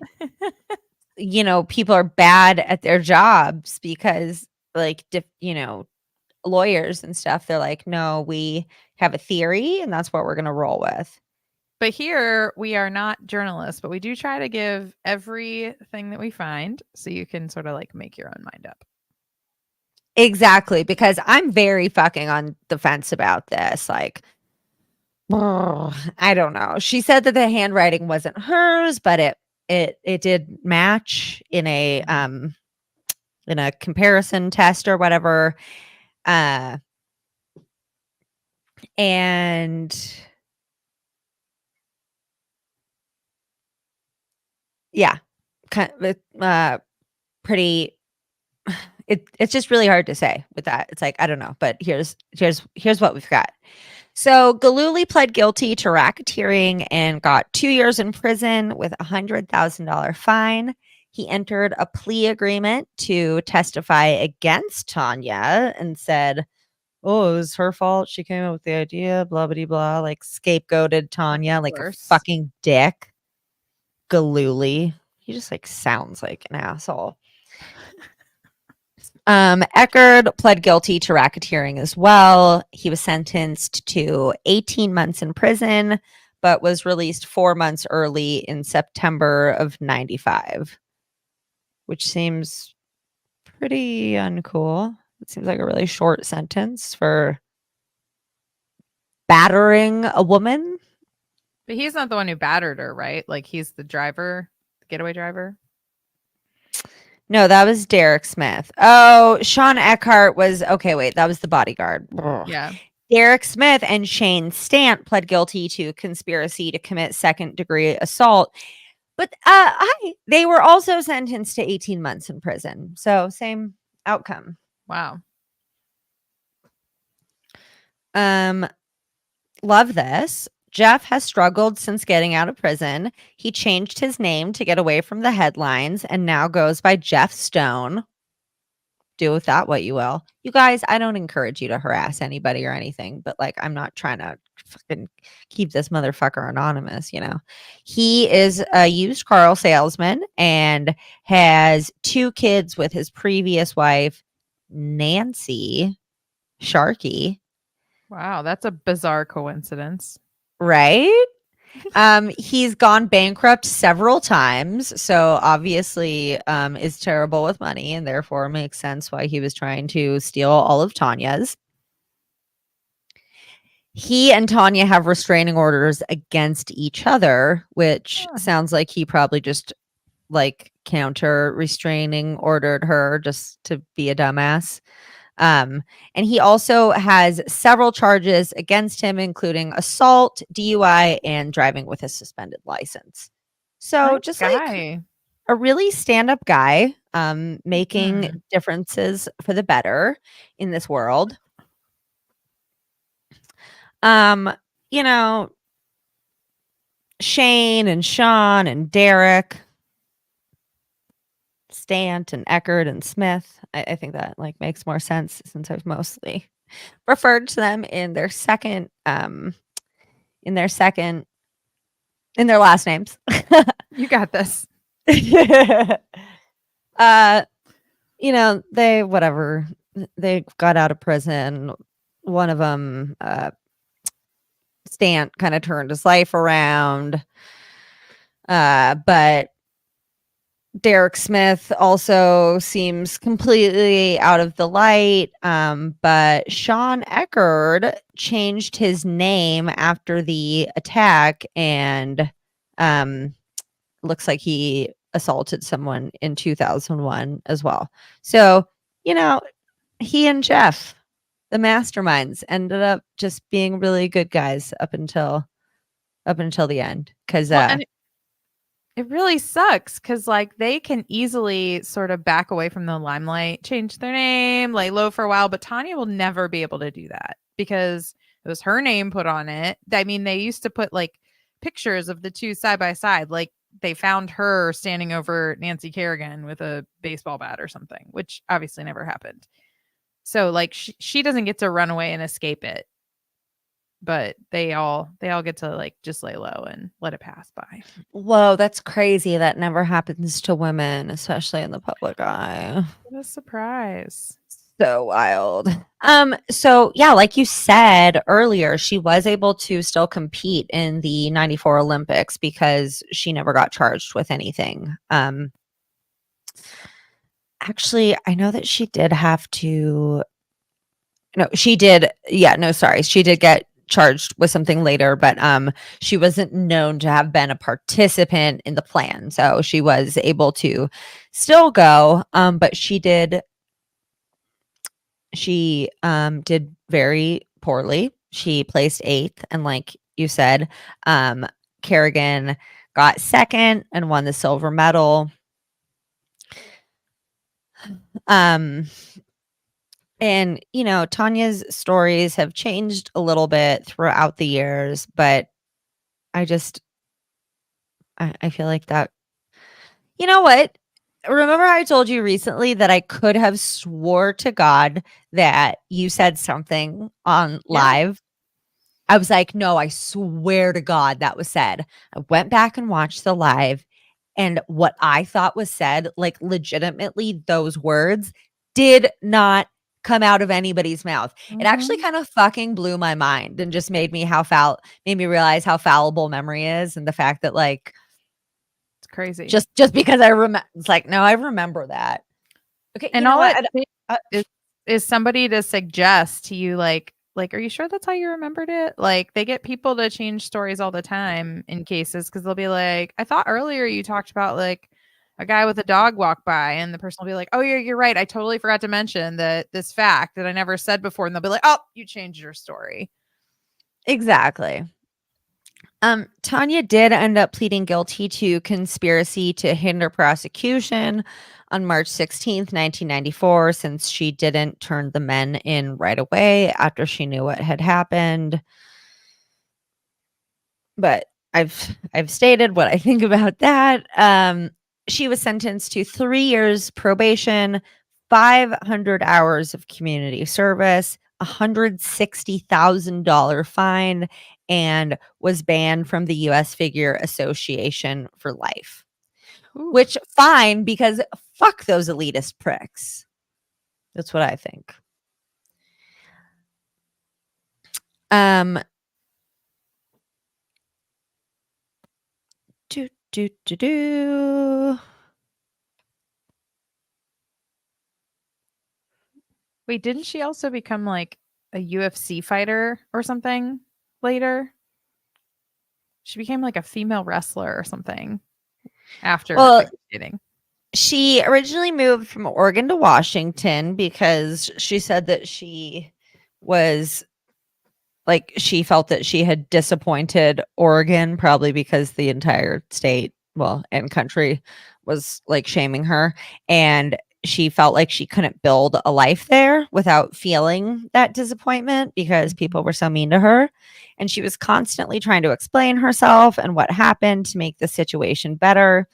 Speaker 1: people are bad at their jobs because like lawyers and stuff, they're like, no, we have a theory and that's what we're gonna roll with.
Speaker 2: But here we are not journalists, but we do try to give everything that we find so you can sort of like make your own mind up.
Speaker 1: Exactly, because I'm very fucking on the fence about this. Like, I don't know. She said that the handwriting wasn't hers, but it did match in a comparison test or whatever. And yeah, kind of pretty. It's just really hard to say with that. It's like I don't know, but here's what we've got. So Gillooly pled guilty to racketeering and got 2 years in prison with $100,000 fine. He entered a plea agreement to testify against Tonya and said, "Oh, it was her fault. She came up with the idea, blah, blah, blah," like scapegoated Tonya like a fucking dick. Gillooly. He just like sounds like an asshole. Eckard pled guilty to racketeering as well. He was sentenced to 18 months in prison, but was released 4 months early in September of 95, which seems pretty uncool. It seems like a really short sentence for battering a woman.
Speaker 2: But he's not the one who battered her, right? Like he's the driver, the getaway driver.
Speaker 1: No, that was Derek Smith. Oh, Sean Eckhart was okay. Wait, that was the bodyguard. Ugh.
Speaker 2: Yeah.
Speaker 1: Derek Smith and Shane Stant pled guilty to conspiracy to commit second-degree assault, but they were also sentenced to 18 months in prison. So same outcome.
Speaker 2: Wow.
Speaker 1: Love this. Jeff has struggled since getting out of prison. He changed his name to get away from the headlines and now goes by Jeff Stone. Do with that what you will. You guys, I don't encourage you to harass anybody or anything, but like I'm not trying to fucking keep this motherfucker anonymous, He is a used car salesman and has 2 kids with his previous wife, Nancy Sharkey.
Speaker 2: Wow, that's a bizarre coincidence.
Speaker 1: Right? He's gone bankrupt several times, so obviously is terrible with money, and therefore makes sense why he was trying to steal all of Tonya's. He and Tonya have restraining orders against each other, which sounds like he probably just like counter restraining ordered her just to be a dumbass. And he also has several charges against him, including assault, DUI, and driving with a suspended license. So
Speaker 2: Nice
Speaker 1: just
Speaker 2: guy.
Speaker 1: like a really stand-up guy, making differences for the better in this world. You know, Shane and Sean and Derek, Stant and Eckerd and Smith. I think that like makes more sense since I've mostly referred to them in their second in their last names.
Speaker 2: You got this.
Speaker 1: They got out of prison. One of them, Stant, kind of turned his life around. But Derek Smith also seems completely out of the light. But Sean Eckerd changed his name after the attack and looks like he assaulted someone in 2001 as well. So, he and Jeff, the masterminds, ended up just being really good guys up until the end. Because
Speaker 2: it really sucks because like they can easily sort of back away from the limelight, change their name, lay low for a while, but Tonya will never be able to do that because it was her name put on it. I mean, they used to put like pictures of the two side by side, like they found her standing over Nancy Kerrigan with a baseball bat or something, which obviously never happened. So like she doesn't get to run away and escape it. But they all get to like just lay low and let it pass by.
Speaker 1: Whoa, that's crazy. That never happens to women, especially in the public eye.
Speaker 2: What a surprise.
Speaker 1: So wild. So yeah, like you said earlier, she was able to still compete in the 94 Olympics because she never got charged with anything. Actually, I know that she did have to. No, she did. Yeah, no, sorry. She did get charged with something later, but she wasn't known to have been a participant in the plan. So she was able to still go. But she did very poorly. She placed 8th, and like you said, Kerrigan got 2nd and won the silver medal. And Tonya's stories have changed a little bit throughout the years, but I feel like that. You know what? Remember I told you recently that I could have swore to God that you said something on live? I was like, no, I swear to God that was said. I went back and watched the live, and what I thought was said, like legitimately those words did not come out of anybody's mouth. It actually kind of fucking blew my mind and just made me realize how fallible memory is, and the fact that like
Speaker 2: it's crazy.
Speaker 1: Just because I remember, it's like, no, I remember that. Okay,
Speaker 2: and all it is somebody to suggest to you, like, are you sure that's how you remembered it? Like, they get people to change stories all the time in cases because they'll be like, I thought earlier you talked about like a guy with a dog walk by, and the person will be like, oh, you're right. I totally forgot to mention this fact that I never said before. And they'll be like, oh, you changed your story.
Speaker 1: Exactly. Tonya did end up pleading guilty to conspiracy to hinder prosecution on March 16th, 1994, since she didn't turn the men in right away after she knew what had happened. But I've stated what I think about that. She was sentenced to 3 years probation, 500 hours of community service, $160,000 fine, and was banned from the U.S. Figure Association for life. Ooh. Which, fine, because fuck those elitist pricks. That's what I think. Do, do, do.
Speaker 2: Wait, didn't she also become like a UFC fighter or something later? She became like a female wrestler or something after
Speaker 1: Well,
Speaker 2: figure skating.
Speaker 1: she originally moved from Oregon to Washington because she said that she was like she felt that she had disappointed Oregon, probably because the entire state, well, and country was like shaming her. And she felt like she couldn't build a life there without feeling that disappointment because people were so mean to her. And she was constantly trying to explain herself and what happened to make the situation better.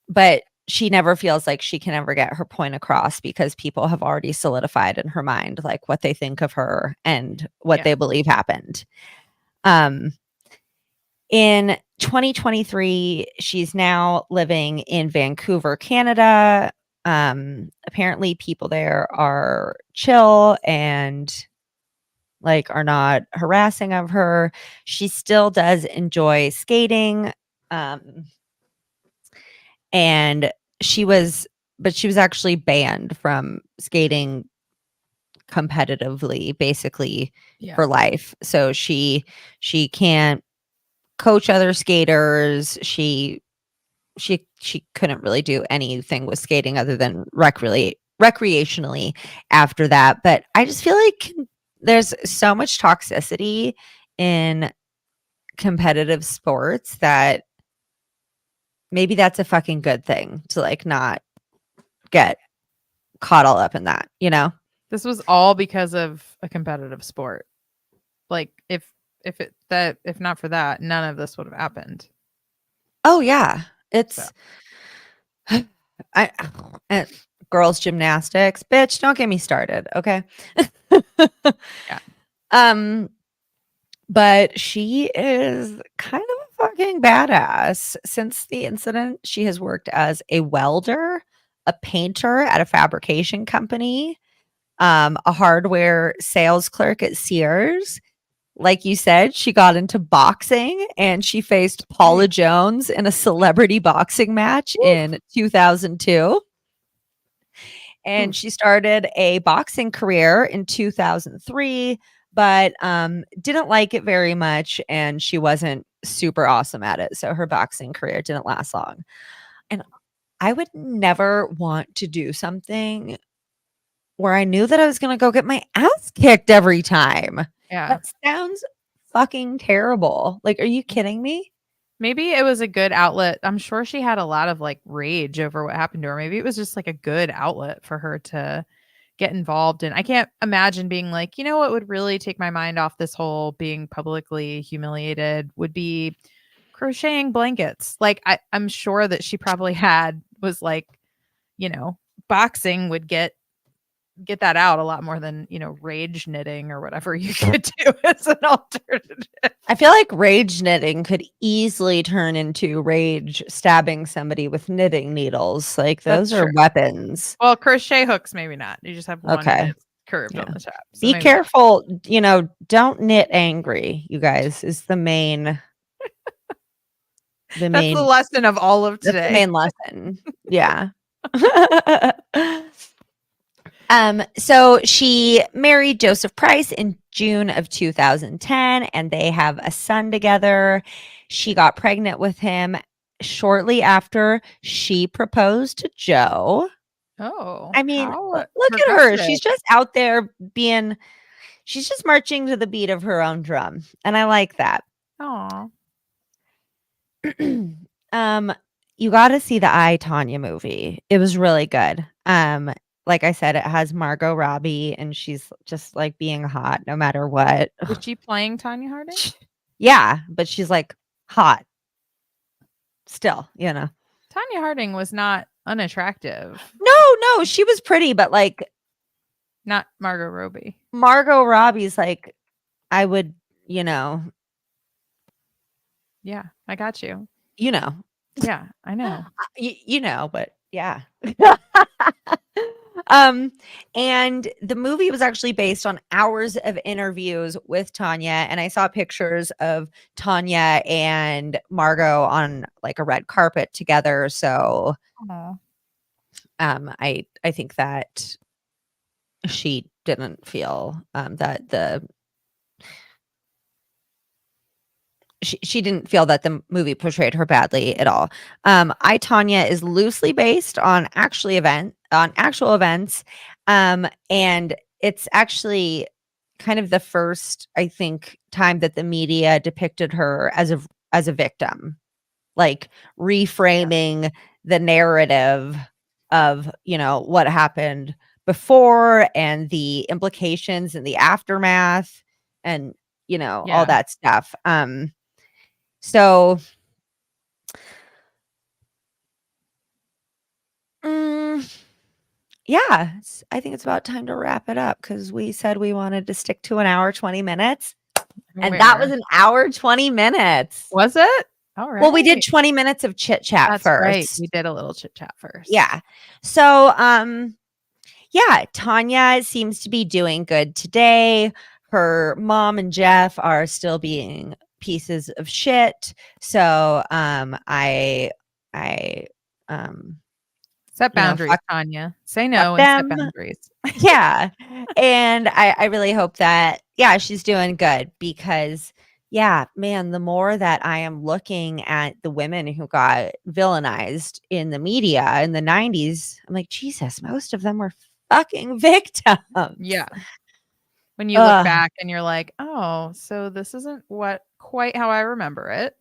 Speaker 1: But she never feels like she can ever get her point across because people have already solidified in her mind like what they think of her and what they believe happened. In 2023, she's now living in Vancouver, Canada. Apparently people there are chill and like are not harassing of her. She still does enjoy skating. And she was actually banned from skating competitively basically for life. So she can't coach other skaters. She couldn't really do anything with skating other than recreationally after that. But I just feel like there's so much toxicity in competitive sports that maybe that's a fucking good thing to like not get caught all up in that, you know?
Speaker 2: This was all because of a competitive sport. Like if not for that, none of this would have happened.
Speaker 1: Oh yeah.
Speaker 2: So.
Speaker 1: It's I girls gymnastics, bitch, don't get me started, okay?
Speaker 2: Yeah.
Speaker 1: But she is kind of a fucking badass. Since the incident, she has worked as a welder, a painter at a fabrication company, a hardware sales clerk at Sears. Like you said, she got into boxing and she faced Paula Jones in a celebrity boxing match in 2002. And she started a boxing career in 2003, but didn't like it very much and she wasn't super awesome at it. So her boxing career didn't last long. And I would never want to do something where I knew that I was going to go get my ass kicked every time.
Speaker 2: Yeah.
Speaker 1: That sounds fucking terrible. Like, are you kidding me?
Speaker 2: Maybe it was a good outlet. I'm sure she had a lot of like rage over what happened to her. Maybe it was just like a good outlet for her to get involved in. I can't imagine being like, you know what would really take my mind off this whole being publicly humiliated would be crocheting blankets. Like I'm sure that she probably was like, you know, boxing would get that out a lot more than, you know, rage knitting or whatever you could do as an alternative.
Speaker 1: I feel like rage knitting could easily turn into rage stabbing somebody with knitting needles. Like those are weapons.
Speaker 2: Well, crochet hooks, maybe not. You just have one that's curved on the top. So
Speaker 1: be careful, you know, don't knit angry, you guys, is the main
Speaker 2: that's the lesson of all of today.
Speaker 1: That's the main lesson. Yeah. So she married Joseph Price in June of 2010, and they have a son together. She got pregnant with him shortly after she proposed to Joe.
Speaker 2: Oh,
Speaker 1: I mean, look at her. She's just out there she's just marching to the beat of her own drum. And I like that.
Speaker 2: Aw.
Speaker 1: You got to see the I, Tonya movie. It was really good. Like I said, it has Margot Robbie and she's just like being hot no matter what.
Speaker 2: Was she playing Tonya Harding?
Speaker 1: Yeah, but she's like hot. Still, you know.
Speaker 2: Tonya Harding was not unattractive.
Speaker 1: No, she was pretty, but like
Speaker 2: not Margot Robbie.
Speaker 1: Margot Robbie's like I would, you know.
Speaker 2: Yeah, I got you.
Speaker 1: You know.
Speaker 2: Yeah, I know.
Speaker 1: You know, but yeah. And the movie was actually based on hours of interviews with Tonya, and I saw pictures of Tonya and Margot on like a red carpet together. So I think that she didn't feel that she didn't feel that the movie portrayed her badly at all. I, Tonya is loosely based on actual events. And it's actually kind of the first, I think, time that the media depicted her as a victim, like reframing the narrative of, what happened before and the implications and the aftermath and, all that stuff. So yeah, I think it's about time to wrap it up because we said we wanted to stick to an hour, 20 minutes. And that was an hour, 20 minutes.
Speaker 2: Was it? All right.
Speaker 1: Well, we did 20 minutes of chit chat first.
Speaker 2: Right. We did a little chit chat first.
Speaker 1: Yeah. So, yeah, Tonya seems to be doing good today. Her mom and Jeff are still being pieces of shit. So, I
Speaker 2: set boundaries, Tonya. Say no and set boundaries.
Speaker 1: Yeah. And I really hope that, she's doing good because, man, the more that I am looking at the women who got villainized in the media in the 90s, I'm like, Jesus, most of them were fucking victims.
Speaker 2: Yeah. When you look back and you're like, oh, so this isn't quite how I remember it.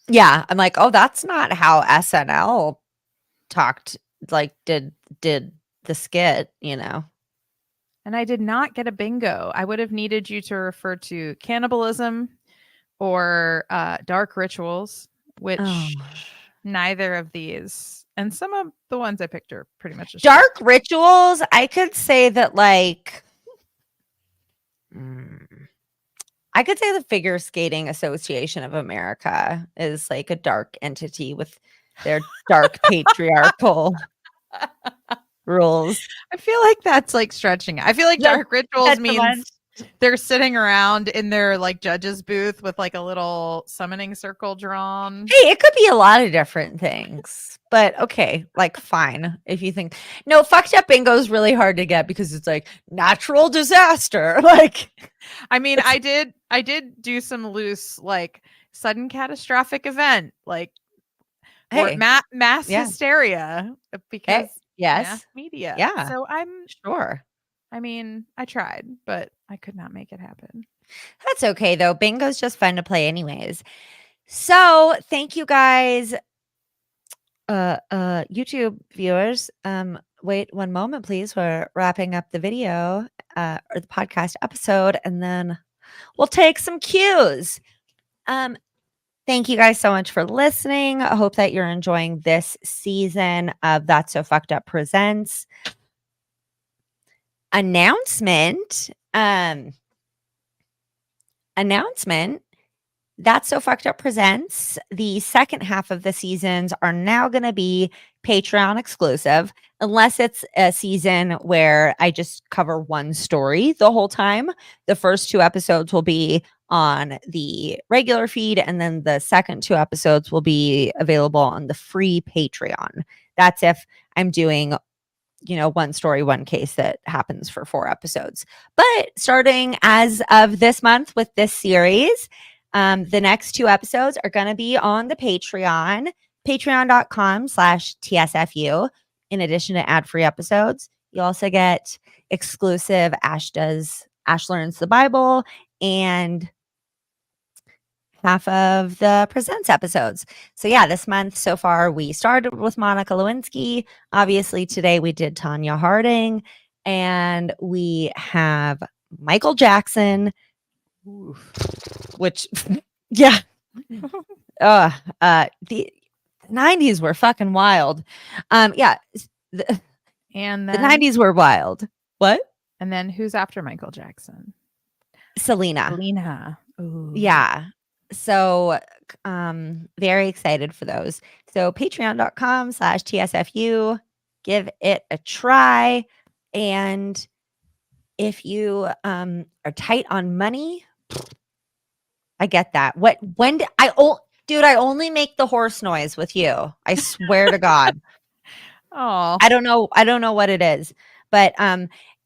Speaker 1: Yeah. I'm like, oh, that's not how SNL talked, like did the skit,
Speaker 2: And I did not get a bingo. I would have needed you to refer to cannibalism or dark rituals, which neither of these, and some of the ones I picked are pretty much
Speaker 1: dark rituals. I could say that, like, I could say the Figure Skating Association of America is like a dark entity with their dark patriarchal rules.
Speaker 2: I feel like that's like stretching it. I feel like dark rituals means they're sitting around in their like judge's booth with like a little summoning circle drawn.
Speaker 1: Hey, it could be a lot of different things, but okay, like fine. If you think no, fucked up bingo is really hard to get because it's like natural disaster. Like,
Speaker 2: I mean, I did do some loose like sudden catastrophic event, like mass hysteria because mass media.
Speaker 1: Yeah.
Speaker 2: So I'm
Speaker 1: sure.
Speaker 2: I mean, I tried, but I could not make it happen.
Speaker 1: That's okay though. Bingo's just fun to play anyways. So thank you guys, YouTube viewers. Wait one moment, please. We're wrapping up the video or the podcast episode, and then we'll take some cues. Thank you guys so much for listening. I hope that you're enjoying this season of That's So Fucked Up Presents. Announcement. That's So Fucked Up Presents. The second half of the seasons are now going to be Patreon exclusive, unless it's a season where I just cover one story the whole time. The first 2 episodes will be on the regular feed, and then the second 2 episodes will be available on the free Patreon. That's if I'm doing one story, one case that happens for 4 episodes. But starting as of this month with this series, the next 2 episodes are going to be on the Patreon, patreon.com/TSFU. In addition to ad-free episodes, you also get exclusive Ash Learns the Bible and half of the Presents episodes. So yeah, this month so far, we started with Monica Lewinsky. Obviously today we did Tonya Harding, and we have Michael Jackson, which yeah. The 90s were fucking wild. The 90s were wild. What?
Speaker 2: And then who's after Michael Jackson?
Speaker 1: Selena.
Speaker 2: Ooh.
Speaker 1: Yeah. So very excited for those. So patreon.com/TSFU. Give it a try. And if you are tight on money, I get that. Dude, I only make the horse noise with you. I swear to God.
Speaker 2: Oh,
Speaker 1: I don't know what it is. But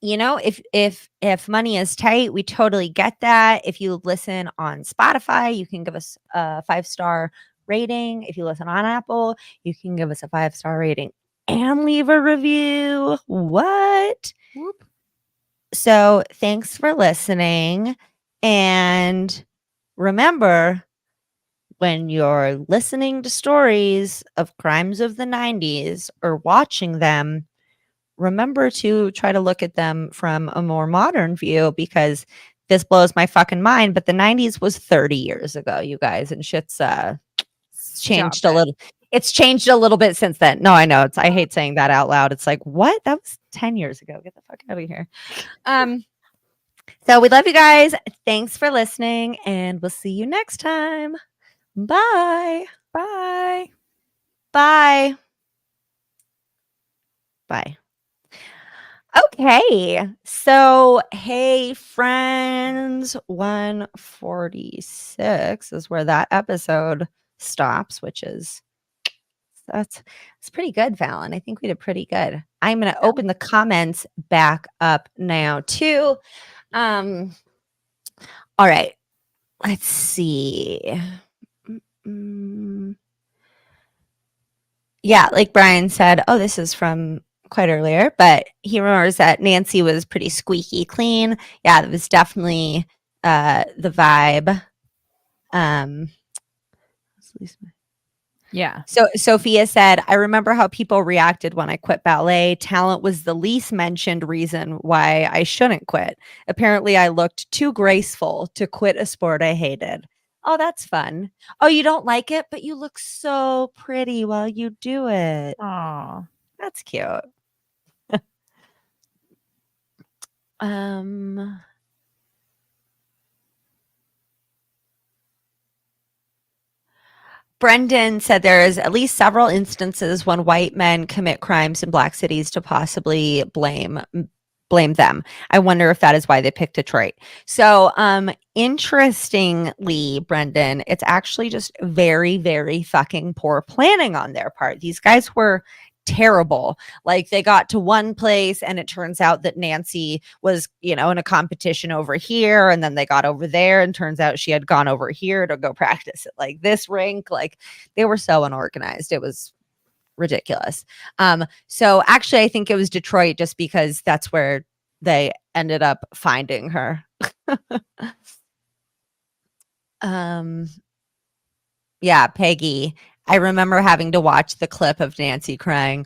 Speaker 1: if money is tight, we totally get that. If you listen on Spotify, you can give us a 5-star rating. If you listen on Apple, you can give us a 5-star rating and leave a review. What?
Speaker 2: whoop.
Speaker 1: So, thanks for listening, and remember, when you're listening to stories of crimes of the 90s or watching them, remember to try to look at them from a more modern view, because this blows my fucking mind. But the 90s was 30 years ago, you guys, and shit's changed a little. It's changed a little bit since then. No, I know. I hate saying that out loud. It's like, what? That was 10 years ago. Get the fuck out of here. So we love you guys. Thanks for listening, and we'll see you next time. Bye.
Speaker 2: Bye.
Speaker 1: Bye. Bye. Okay. So, hey, friends, 146 is where that episode stops, which is that's pretty good, Fallon. I think we did pretty good. I'm going to open the comments back up now, too. All right. Let's see. Yeah, like Brian said, oh, this is from quite earlier, but he remembers that Nancy was pretty squeaky clean. Yeah, that was definitely the vibe.
Speaker 2: Yeah.
Speaker 1: So Sophia said, I remember how people reacted when I quit ballet. Talent was the least mentioned reason why I shouldn't quit. Apparently, I looked too graceful to quit a sport I hated. Oh, that's fun. Oh, you don't like it, but you look so pretty while you do it.
Speaker 2: Oh,
Speaker 1: That's cute. Brendan said there is at least several instances when white men commit crimes in black cities to possibly blame them. I wonder if that is why they picked Detroit. So, interestingly, Brendan, it's actually just very, very fucking poor planning on their part. These guys were terrible. Like, they got to one place and it turns out that Nancy was, in a competition over here, and then they got over there and turns out she had gone over here to go practice at like this rink. Like, they were so unorganized. It was ridiculous. So actually I think it was Detroit, just because that's where they ended up finding her. Yeah, Peggy, I remember having to watch the clip of Nancy crying,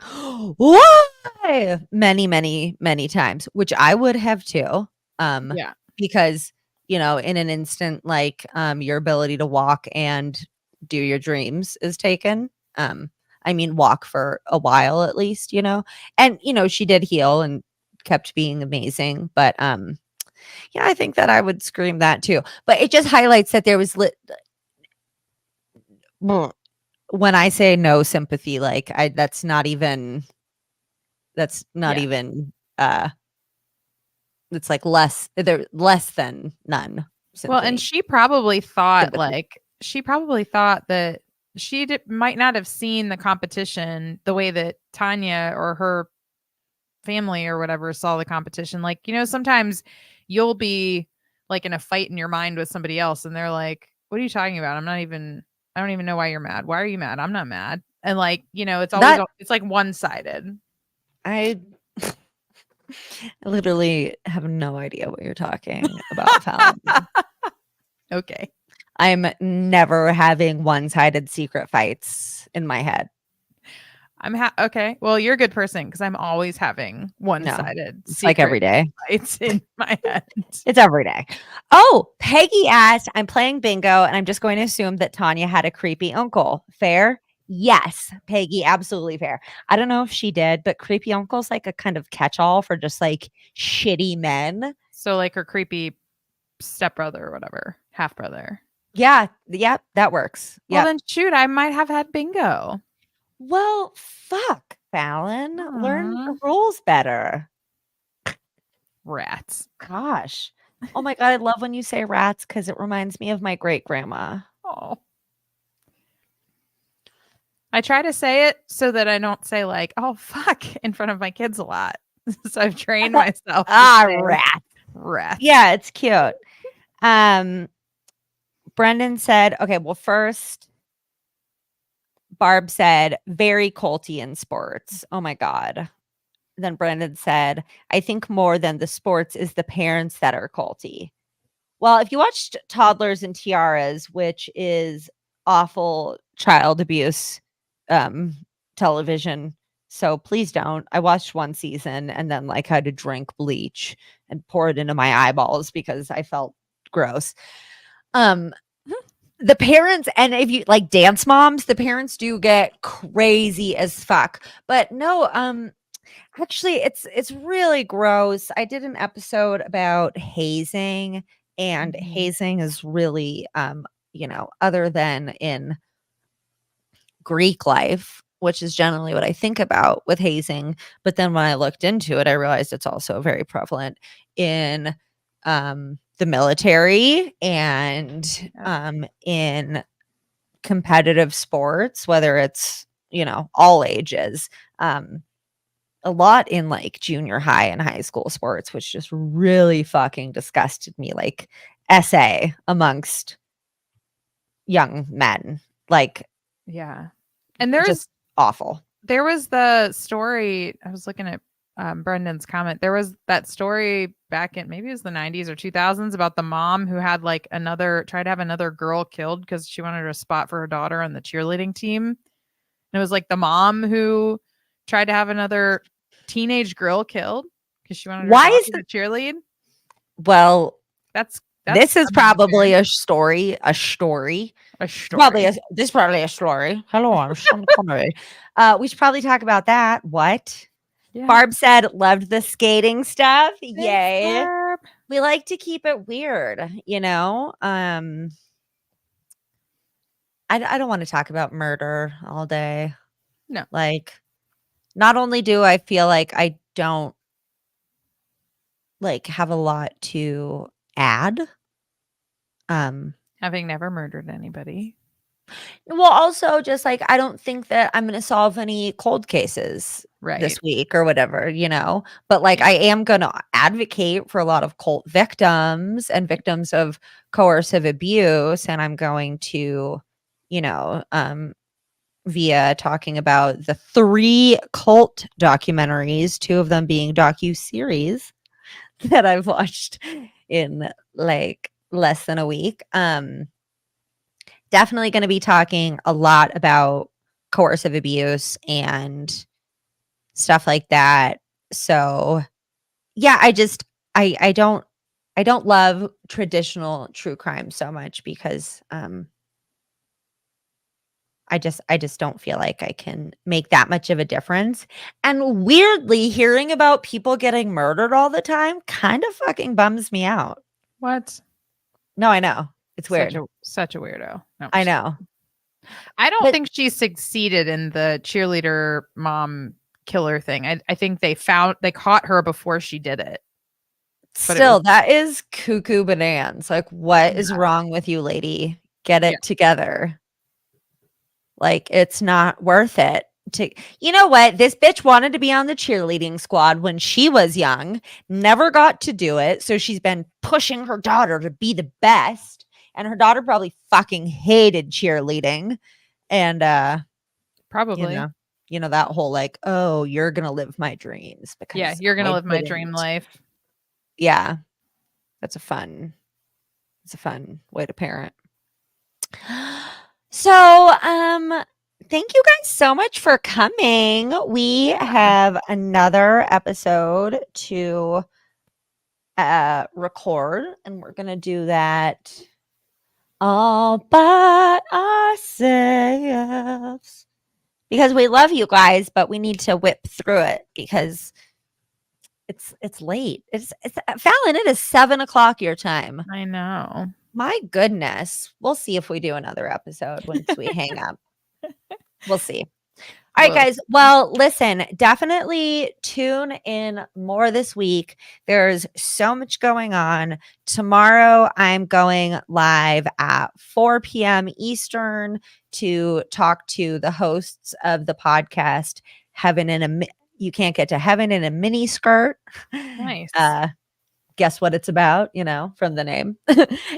Speaker 1: why? Many, many, many times, which I would have too.
Speaker 2: yeah.
Speaker 1: Because, in an instant, like, your ability to walk and do your dreams is taken. I mean, walk for a while at least, and, she did heal and kept being amazing. But, yeah, I think that I would scream that too. But it just highlights that there was when I say no sympathy, like that's not even it's like less than none sympathy.
Speaker 2: Well, and she probably thought that she might not have seen the competition the way that Tonya or her family or whatever saw the competition. Like, sometimes you'll be like in a fight in your mind with somebody else and they're like, what are you talking about? I don't even know why you're mad. Why are you mad? I'm not mad. And like, it's always it's like one-sided.
Speaker 1: I literally have no idea what you're talking about, Fallon.
Speaker 2: Okay.
Speaker 1: I'm never having one-sided secret fights in my head.
Speaker 2: Okay. Well, you're a good person because I'm always having one-sided
Speaker 1: it's like every day
Speaker 2: fights in my head.
Speaker 1: It's every day. Oh, Peggy asked, I'm playing bingo and I'm just going to assume that Tonya had a creepy uncle. Fair? Yes, Peggy, absolutely fair. I don't know if she did, but creepy uncle's like a kind of catch-all for just like shitty men.
Speaker 2: So like her creepy stepbrother or whatever, half brother.
Speaker 1: Yeah, that works.
Speaker 2: Well, then shoot, I might have had bingo.
Speaker 1: Well, fuck, Fallon. Learn the rules better.
Speaker 2: Rats.
Speaker 1: Gosh. Oh my God, I love when you say rats because it reminds me of my great grandma.
Speaker 2: Oh. I try to say it so that I don't say like, oh, fuck, in front of my kids a lot. So I've trained myself to say
Speaker 1: rats.
Speaker 2: rats.
Speaker 1: Yeah, it's cute. Brendan said, okay, well, first, Barb said, very culty in sports. Oh my God. Then Brendan said, I think more than the sports is the parents that are culty. Well, if you watched Toddlers and Tiaras, which is awful child abuse television, so please don't. I watched one season and then like had to drink bleach and pour it into my eyeballs because I felt gross. The parents, and if you like dance moms, the parents do get crazy as fuck. But no, actually it's really gross. I did an episode about hazing, and hazing is really other than in Greek life, which is generally what I think about with hazing, but then when I looked into it, I realized it's also very prevalent in the military and in competitive sports, whether it's all ages, a lot in like junior high and high school sports, which just really fucking disgusted me, like essay amongst young men, like
Speaker 2: Yeah. And there's
Speaker 1: just awful.
Speaker 2: There was the story. I was looking at Brendan's comment. There was that story back in maybe it was the 90s or 2000s about the mom who had like tried to have another girl killed because she wanted a spot for her daughter on the cheerleading team. And it was like the mom who tried to have another teenage girl killed because she wanted her
Speaker 1: Why
Speaker 2: daughter
Speaker 1: is
Speaker 2: to cheerlead.
Speaker 1: Well,
Speaker 2: That's
Speaker 1: this is probably
Speaker 2: unfair.
Speaker 1: a story. A story.
Speaker 2: A story.
Speaker 1: This is probably a story. Hello, I'm Sean Connery. We should probably talk about that. What?
Speaker 2: Yeah.
Speaker 1: Barb said, loved the skating stuff.
Speaker 2: Thanks,
Speaker 1: Yay.
Speaker 2: Barb.
Speaker 1: We like to keep it weird, I don't want to talk about murder all day.
Speaker 2: No.
Speaker 1: Like, not only do I feel like I don't like have a lot to add,
Speaker 2: Having never murdered anybody.
Speaker 1: well, also just like I don't think that I'm going to solve any cold cases this week or whatever, but like I am going to advocate for a lot of cult victims and victims of coercive abuse, and I'm going to via talking about the 3 cult documentaries, 2 of them being docu-series that I've watched in like less than a week. Definitely going to be talking a lot about coercive abuse and stuff like that. So yeah, I don't love traditional true crime so much because I just don't feel like I can make that much of a difference. And weirdly, hearing about people getting murdered all the time kind of fucking bums me out.
Speaker 2: What?
Speaker 1: No, I know. It's weird.
Speaker 2: Such a weirdo. No,
Speaker 1: I know.
Speaker 2: I don't think she succeeded in the cheerleader mom killer thing. I think they caught her before she did it.
Speaker 1: Still, that is cuckoo bananas. Like, what is wrong with you, lady? Get it together. Like, it's not worth it. You know what? This bitch wanted to be on the cheerleading squad when she was young, never got to do it. So she's been pushing her daughter to be the best. And her daughter probably fucking hated cheerleading. And
Speaker 2: probably,
Speaker 1: that whole like, oh, you're going to live my dreams because
Speaker 2: you're going to live my dream life.
Speaker 1: Yeah. It's a fun way to parent. So, thank you guys so much for coming. We have another episode to record, and we're going to do that all by ourselves because we love you guys, but we need to whip through it because it's late. It's Fallon, it is 7:00 your time.
Speaker 2: I know.
Speaker 1: My goodness. We'll see if we do another episode once we hang up. We'll see. All right,
Speaker 2: Whoa.
Speaker 1: guys. Well, listen, definitely tune in more this week. There's so much going on. Tomorrow, I'm going live at 4 p.m. Eastern to talk to the hosts of the podcast, Heaven in a You Can't Get to Heaven in a Mini Skirt.
Speaker 2: Nice.
Speaker 1: Guess what it's about, from the name.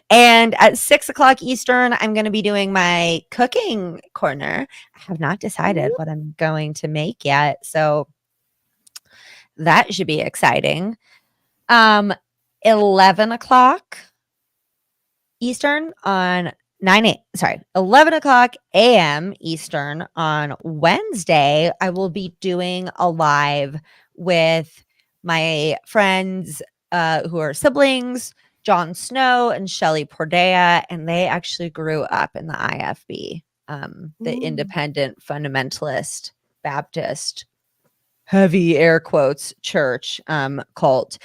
Speaker 1: And at 6 o'clock Eastern, I'm going to be doing my cooking corner. I have not decided what I'm going to make yet. So that should be exciting. 11 o'clock Eastern on 11 o'clock a.m. Eastern on Wednesday, I will be doing a live with my friends who are siblings, Jon Snow and Shelley Pordea, and they actually grew up in the IFB, the Independent Fundamentalist Baptist, heavy air quotes, church cult.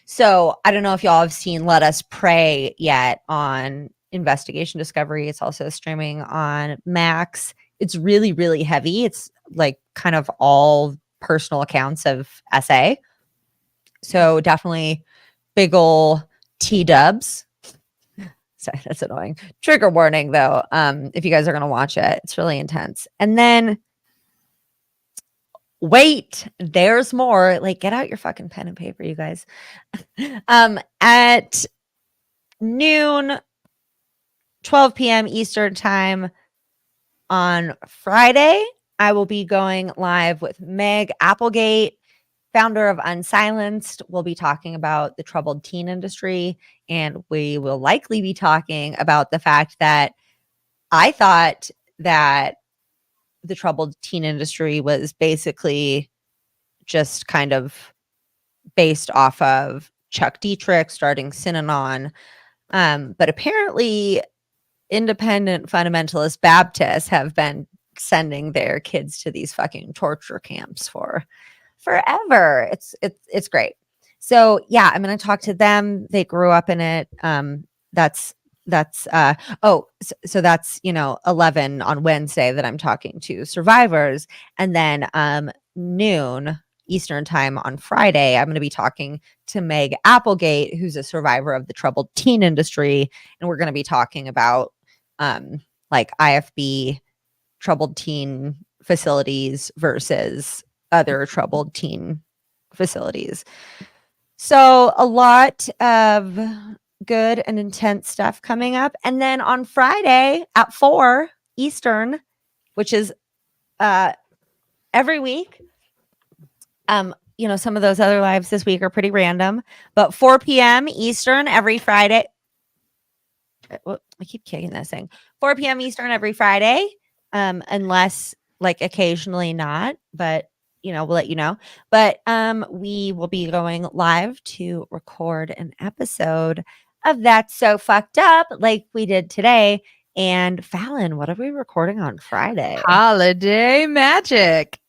Speaker 1: So I don't know if y'all have seen Let Us Pray yet on Investigation Discovery. It's also streaming on Max. It's really, really heavy. It's like kind of all personal accounts of SA. So definitely big ol' T-dubs. Sorry, that's annoying. Trigger warning though. If you guys are going to watch it, it's really intense. And then wait, there's more. Like, get out your fucking pen and paper, you guys. At noon, 12 p.m. Eastern time on Friday, I will be going live with Meg Applegate, founder of Unsilenced. We'll be talking about the troubled teen industry, and we will likely be talking about the fact that I thought that the troubled teen industry was basically just kind of based off of Chuck Dietrich starting Synanon. But apparently independent fundamentalist Baptists have been sending their kids to these fucking torture camps for forever. It's great. So yeah, I'm going to talk to them. They grew up in it. So that's 11 on Wednesday that I'm talking to survivors, and then noon Eastern time on Friday, I'm going to be talking to Meg Applegate, who's a survivor of the troubled teen industry, and we're going to be talking about like IFB troubled teen facilities versus other troubled teen facilities. So a lot of good and intense stuff coming up. And then on Friday at 4 Eastern, which is every week, some of those other lives this week are pretty random, but 4 p.m. Eastern every Friday. I keep kicking this thing. 4 p.m. Eastern every Friday, unless like occasionally not, but we'll let you know. But we will be going live to record an episode of That's So Fucked Up like we did today. And Fallon, what are we recording on Friday?
Speaker 2: Holiday magic.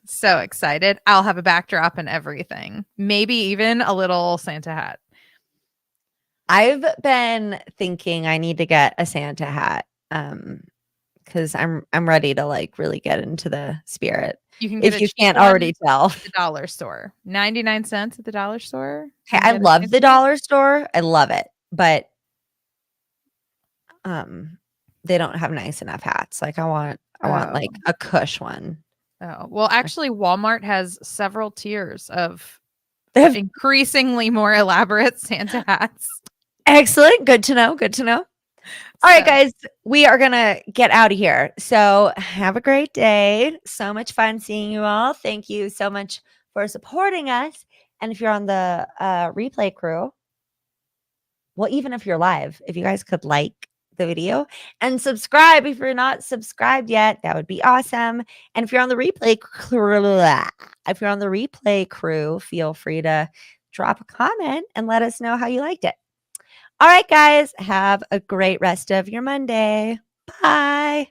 Speaker 2: So excited. I'll have a backdrop and everything. Maybe even a little Santa hat.
Speaker 1: I've been thinking I need to get a Santa hat because I'm ready to like really get into the spirit.
Speaker 2: You can get
Speaker 1: if you can't already tell.
Speaker 2: At the dollar store. 99 cents at the dollar store.
Speaker 1: Hey, I love the dollar store. I love it. But they don't have nice enough hats. Like I want like a cush one.
Speaker 2: Oh, well, actually Walmart has several tiers of increasingly more elaborate Santa hats.
Speaker 1: Excellent. Good to know. All right, guys, we are going to get out of here. So have a great day. So much fun seeing you all. Thank you so much for supporting us. And if you're on the replay crew, well, even if you're live, if you guys could like the video and subscribe if you're not subscribed yet, that would be awesome. And if you're on the replay crew, feel free to drop a comment and let us know how you liked it. All right, guys, have a great rest of your Monday. Bye.